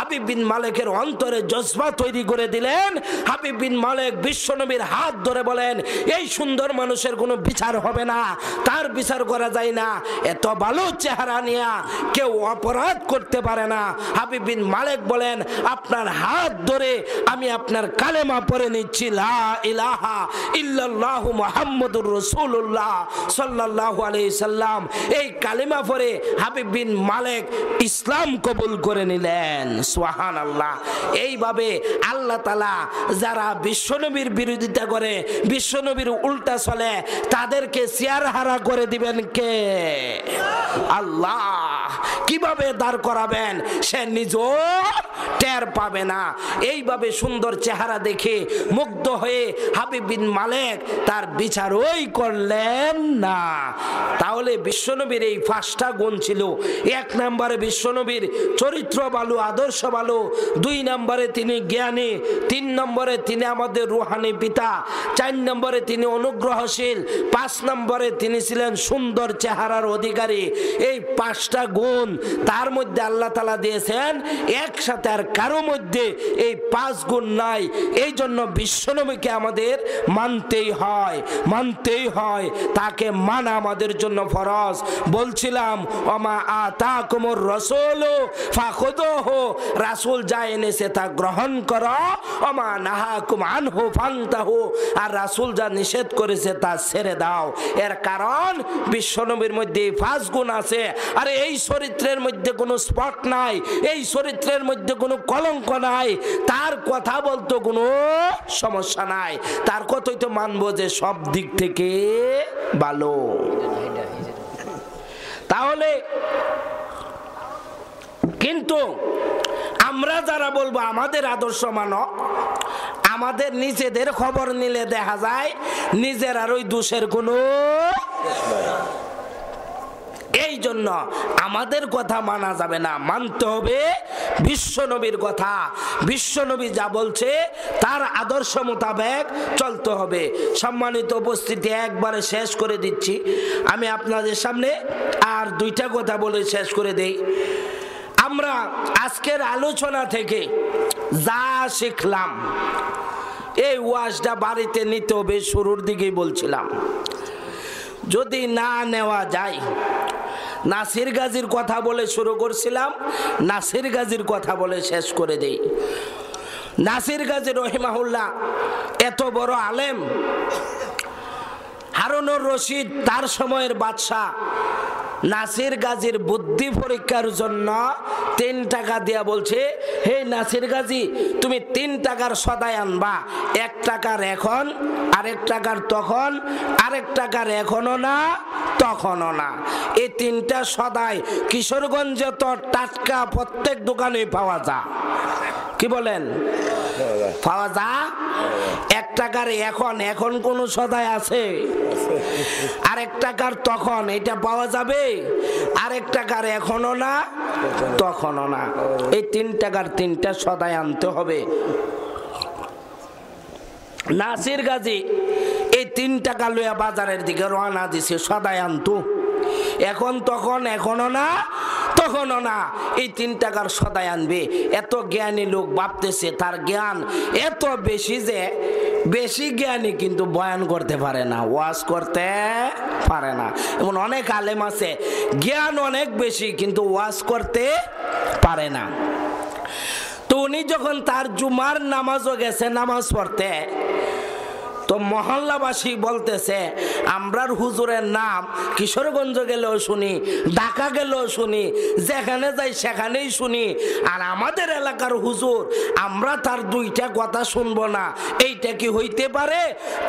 হাবিব বিন মালিকের অন্তরে জজবা তৈরি করে দিলেন। হাবিব বিন মালিক বিশ্বনবীর হাত ধরে বলেন, এই সুন্দর মানুষের কোনো বিচার হবে না, তার বিচার করা যায় না, এত ভালো চেহারা নিয়ে কেউ অপরাধ করতে পারে না। হাবিব বিন মালিক বলেন, আপনার হাত ধরে আমি আপনার কালেমা পড়ে নিচ্ছি, লা ইলাহা ইল্লাল্লাহু মুহাম্মাদুর রাসূলুল্লাহ সাল্লাল্লাহু আলাইহি সাল্লাম। এই কালেমা পড়ে হাবিব বিন মালিক ইসলাম কবুল করে নিলেন। সুবহানাল্লাহ। এইভাবে আল্লাহ তাআলা যারা বিশ্বনবীর বিরোধিতা করে, বিশ্বনবীর উল্টা চলে, তাদেরকে চেয়ারহারা করে দিবেন কে? আল্লাহ। কিভাবে দাঁড় করাবেন সে নিজেও টের পাবে না। এইভাবে সুন্দর চেহারা দেখে মুগ্ধ হয়ে হাবিব বিন মালিক তার বিচারই করলেন না। তাহলে বিশ্বনবীর এই 5টা গুণ ছিল। 1 নম্বরে বিশ্বনবীর চরিত্র ভালো, আদর্শ ভালো। 2 নম্বরে তিনি জ্ঞানী। 3 নম্বরে তিনি আমাদের রুহানি পিতা। 4 নম্বরে তিনি অনুগ্রহশীল। 5 নম্বরে তিনি ছিলেন সুন্দর চেহারার অধিকারী। এই 5টা গুণ তার মধ্যে আল্লাহ তাআলা দিয়েছেন, একসাথে আর কারো মধ্যে এই 5 গুণ নাই। এই জন্য বিশ্বনবীকে আমাদের মানতেই হয়, মানতেই হয়। তাকে মানা আমাদের জন্য ফরজ। বলছিলাম, ওমা আতাকুমুর রাসূলু ফাখুযুহু, রাসূল যা এনেছে তা গ্রহণ করো। ওমা নাহাকুম আনহু ফান্তাহু, আর রাসূল যা নিষেধ করেছে তা ছেড়ে দাও। এর কারণ বিশ্বনবীর মধ্যে 5 গুণ আছে। আর এই চরিত্রের মধ্যে কোনো স্পট নাই, এই চরিত্রের মধ্যে কোনো কলঙ্ক নাই। তার কথা বলতে কোনো সমস্যা নাই, তার কথাই তো মানবো যে সব দিক থেকে ভালো। তাহলে কিন্তু আমরা যারা বলবো আমাদের আদর্শ মানো, আমাদের নিজেদের খবর নিলে দেখা যায় নিজের আর ওই দোষের কোনো। এই জন্য আমাদের কথা মানা যাবে না, মানতে হবে বিশ্বনবীর কথা। বিশ্বনবী যা বলছে তার আদর্শ মোতাবেক চলতে হবে। সম্মানিত উপস্থিতি, একবারে শেষ করে দিচ্ছি আমি আপনাদের সামনে, আর 2টা কথা বলে শেষ করে দেই। আমরা আজকের আলোচনা থেকে যা শিখলাম, এই ওয়াজটা বাড়িতে নিতে হবে। শুরুর দিকেই বলছিলাম, যদি না নেওয়া যায়, নাসির গাজীর কথা বলে শুরু করছিলাম, নাসির গাজীর কথা বলে শেষ করে দেই। নাসির গাজী রহিমাহুল্লাহ এত বড় আলেম, হারুনুর রশিদ তার সময়ের বাদশাহ, নাসির গাজীর বুদ্ধি পরীক্ষার জন্য 3 টাকা দিয়া বলছে, হে নাসির গাজী, তুমি 3 টাকার সদাই আনবা। 1 টাকার এখন, আরেক টাকার তখন, আরেক টাকার এখনো না তখনও না। এই 3টা সদাই কিশোরগঞ্জে তো টাটকা প্রত্যেক দোকানে পাওয়া যায়। কি বলেন? পাওয়া যায়। 1 টাকার এখন, এখন কোন সদাই আছে? আরেক টাকার তখন, এটা পাওয়া যাবে। আরেক টাকার এখনো না তখনও না। এই 3 টাকার 3টা সদাই আনতে হবে। নাসির গাজী এই 3 টাকা লইয়া বাজারের দিকে রওনা দিছে সদাই আনতো। এখন তখন, এখনো না তখনও না, এই 3 টাকার সদাই আনবে। এত জ্ঞানী লোক ভাবতেছে তার জ্ঞান এত বেশি যে বেশি জ্ঞানী কিন্তু বয়ান করতে পারে না, ওয়াজ করতে পারে না। এমন অনেক আলেম আছে জ্ঞান অনেক বেশি কিন্তু ওয়াজ করতে পারে না। তো উনি যখন তার জুমার নামাজও গেছে নামাজ পড়তে, তো মহল্লাবাসী বলতেছে, আমরার হুজুরের নাম কিশোরগঞ্জ গেলেও শুনি, ঢাকা গেলেও শুনি, যেখানে যাই সেখানেই শুনি, আর আমাদের এলাকার হুজুর আমরা তার 2টা কথা শুনবো না। এইটা কি হইতে পারে?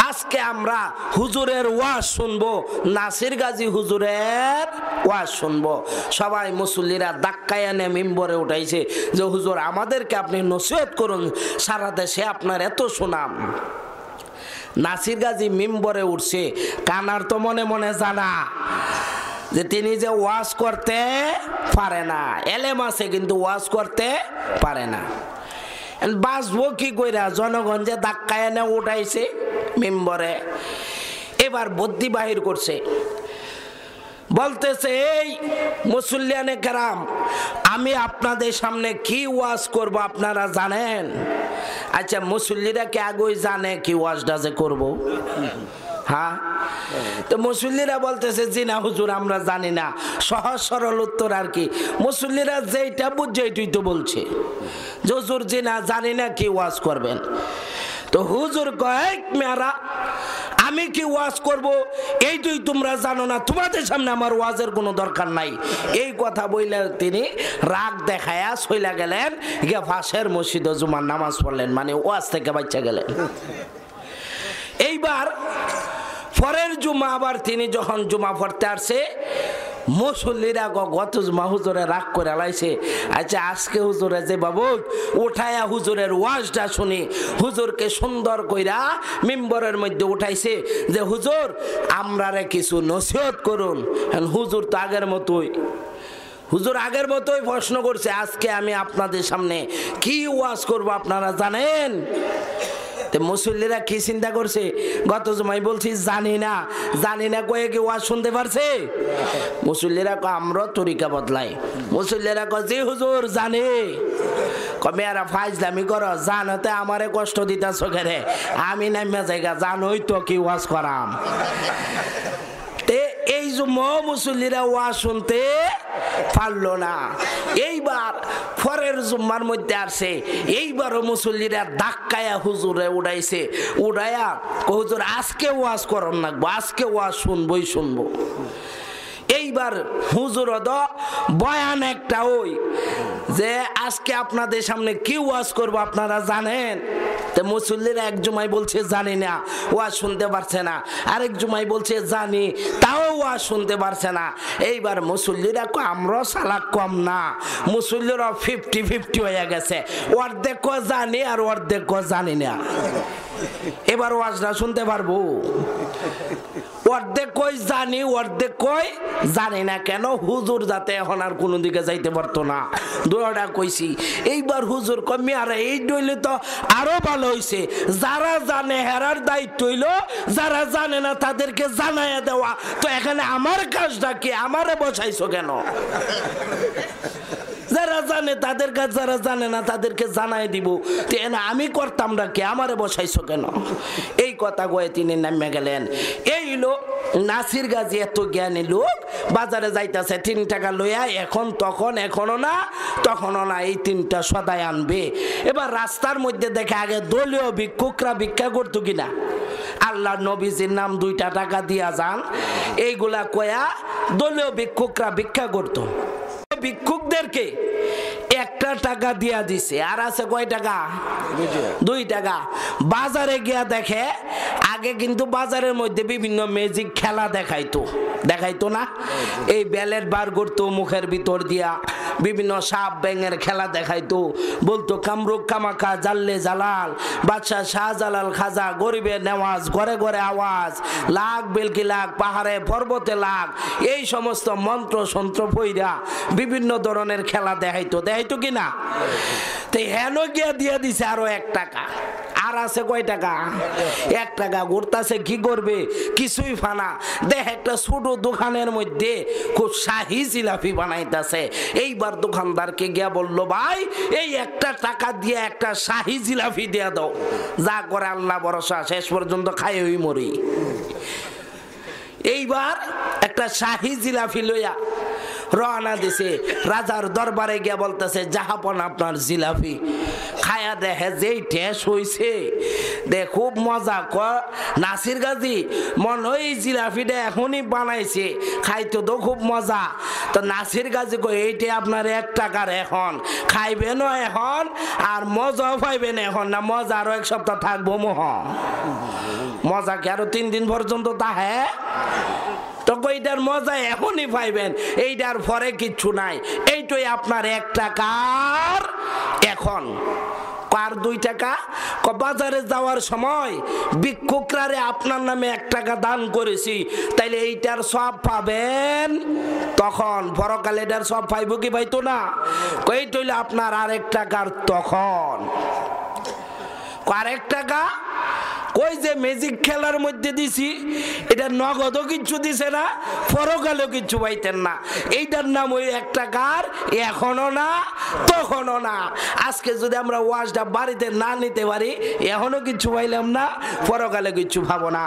আজকে আমরা হুজুরের ওয়াজ শুনবো, নাসির গাজী হুজুরের ওয়াজ শুনবো। সবাই মুসল্লিরা ধাক্কায় এনে মিম্বরে উঠাইছে যে হুজুর আমাদেরকে আপনি নসিহত করুন, সারা দেশে আপনার এত সুনাম। নাসির গাজী মিম্বরে উঠছে, কানার তো মনে মনে জানা যে তিনি যে ওয়াজ করতে পারে না, এলেম আছে কিন্তু ওয়াজ করতে পারে না। বাঁচবো কি কইরা? জনগঞ্জে ধাক্কায় এনে উঠাইছে মিম্বরে। এবার বুদ্ধি বাহির করছে, বলতেছে, এই মুসল্লিয়ানে কেরাম, আমি আপনাদের সামনে কি ওয়াজ করব আপনারা জানেন? আচ্ছা, মুসল্লিরা কি আগেই জানে কি ওয়াজটা যে করব? হ্যাঁ, তো মুসল্লিরা বলতেছে, জি না হুজুর, আমরা জানি না। সহজ সরল উত্তর আর কি, মুসল্লিরা যেইটা বুঝছে এইটাই তো বলছে যে হুজুর জি না, জানি না কি ওয়াজ করবেন। তো হুজুর কয়, মেয়েরা আমি কি ওয়াজ করব এইটাই তোমরা জানো না, তোমাদের সামনে আমার ওয়াজের কোনো দরকার নাই। এই কথা বললে তিনি রাগ দেখায়া চইলা গেলেন, গিয়ে পাশের মসজিদে জুমার নামাজ পড়লেন, মানে ওয়াজ থেকে বাচ্চা গেলেন। এইবার পরের জুমা আবার তিনি যখন জুমা পড়তে আসছে, মুসল্লিরা গত জুমা হুজুরে রাগ করে লাইছে। আচ্ছা, আজকে হুজুরে যে বাবু উঠায়া হুজুরের ওয়াজটা শুনি, হুজুরকে সুন্দর কইরা মিম্বরের মধ্যে উঠাইছে যে হুজুর আমরারে কিছু নসিহত করুন। হুজুর তো আগের মতোই প্রশ্ন করছে, আজকে আমি আপনাদের সামনে কি ওয়াজ করব আপনারা জানেন? মুসল্লিরা কি চিন্তা করছে, গত জমাই বলছি জানি না কয়ে কি ওয়াজ শুনতে পারছে? মুসল্লিরা কয় আমরা তরিকা বদলাই। মুসল্লিরা কয় জি হুজুর জানি। মেয়েরা ফাইজলামি করো, জানোতে আমারে কষ্ট দিতা চোখেরে, আমি নামিয়া জায়গা জানোই তো কি ওয়াজ করাম। এই মুসল্লিরা ওয়াজ শুনতে পারলো না। এইবার পরের জুম্মার মধ্যে আসছে, এইবারও মুসল্লিরা ধাক্কায়া হুজুরে উড়াইছে, উড়াইয়া হুজুর আজকে ওয়াজ করন না, আজকে ওয়াজ শুনবো। এইবার হুজুর বয়ান একটা ওই যে আজকে আপনাদের সামনে কি ওয়াজ করব আপনারা জানেন? তো মুসল্লিরা এক জুমাই বলছে জানি না, ওয়াজ শুনতে পারছে না। আরেক জুমাই বলছে জানি, তাও ওয়াজ শুনতে পারছে না। এইবার মুসল্লিরা আমরা সালাক কম না, মুসল্লিরা 50-50 হয়ে গেছে, অর্ধেক জানি আর অর্ধেক জানি না। এবার ওয়াজটা শুনতে পারবো? অর্ধেক কই জানি, অর্ধেক কই জানি না। কেন? হুজুর যাতে এখন আর কোনো দিকে যাইতে পারতো না, দুটা কইছি। এইবার হুজুর কমি আর এই ডইলে তো আরো ভালো হইছে, যারা জানে হেরার দায়িত্ব হইলো, যারা জানে না তাদেরকে জানাইয়া দেওয়া। তো এখানে আমার কাজটা কি? আমারে বসাইছো কেন? যারা জানে তাদের কাজ, যারা জানে না তাদেরকে জানাই দিব। আমি করতাম না কে? আমারে বসাইছো কেন? এই কথা কয়ে তিনি নামে গেলেন। এই লোক নাসির গাজী এত জ্ঞানী লোক, বাজারে যাইতেছে 3 টাকা লইয়া, এখন তখন, এখনো না তখনও না, এই 3টা সদাই আনবে। এবার রাস্তার মধ্যে দেখে আগে দলীয় ভিক্ষুকরা ভিক্ষা করতো কিনা, আল্লাহ নবীজির নাম 2টা টাকা দিয়া যান, এইগুলা কয়া দলীয় ভিক্ষুকরা ভিক্ষা করতো। ভিক্ষুকদেরকে 1 টাকা দিয়া দিছে, আর আছে কয় টাকা? 2 টাকা। বাজারে গিয়া দেখে, আগে কিন্তু বাজারের মধ্যে বিভিন্ন ম্যাজিক খেলা দেখাইতো না? এই ব্যালেট বার করতো মুখের ভিতর দিয়া, বিভিন্ন সাপ ব্যাঙের খেলা দেখাইতো, বলতো কামরুক কামাখা জাল্লে জালাল, বাদশাহ শাহজালাল খাজা, গরিবে নেওয়াজ, ঘরে ঘরে আওয়াজ, লাখ বেলকি লাখ, পাহাড়ে পর্বতে লাখ, এই সমস্ত মন্ত্র সন্ত্র পইরা বিভিন্ন ধরনের খেলা দেখাইতো কিনা? তো হেন গিয়া দিয়া দিছে আরো 1 টাকা। আর আছে কয় টাকা? 1 টাকা। ঘুরতাছে কি করবে, কিছুই ফানা। দেখ একটা ছোট দোকানের মধ্যে খুব শাহী জিলাপি বানাইতেছে। এইবার দোকানদারকে গিয়া বললো, ভাই এই 1 টাকা দিয়ে একটা শাহী জিলাপি দিয়া দাও। যা করে আল্লাহ ভরসা, শেষ পর্যন্ত খাইই মরি। এইবার একটা শাহী জিলাপি লইয়া রওনা দিছে, রাজার দরবারে গিয়া বলতেছে, জাহাপন আপনার জিলাপি। খায়া দেখে যেই টেস্ট হইছে, খুব মজা। নাসির গাজী মনে হয় এই জিলাপিটা এখনই বানাইছে, খাইতে তো খুব মজা। তো নাসির গাজী কই, এইটা আপনার 1 টাকার, এখন খাইবেন এখন, আর মজাও পাইবেন এখন না? মজা আরো 1 সপ্তাহ থাকবো। মজা কি আরো 3 দিন পর্যন্ত তাহে? তো এইটার মজা এখনই পাইবেন, এইটার পরে কিচ্ছু নাই। এইটাই আপনার 1 টাকার এখন। কার 2 টাকা? বাজারে যাওয়ার সময় ভিক্ষুকরারে আপনার নামে 1 টাকা দান করেছি, তাইলে এইটার সব পাবেন। তখন পরকালে এটার সব পাইব কি পাইতো না? এইটা হইলে আপনার 1 টাকার তখন। 1 টাকা কই যে ম্যাজিক খেলার মধ্যে দিছি এটা নগদও কিচ্ছু দিছে না, পরকালেও কিচ্ছু পাইতেন না। এইটার নাম ওই 1 টাকার এখনো না তখনও না। আজকে যদি আমরা ওয়াজটা বাড়িতে না নিতে পারি, এখনো কিচ্ছু পাইলাম না, পরকালে কিচ্ছু পাবো না।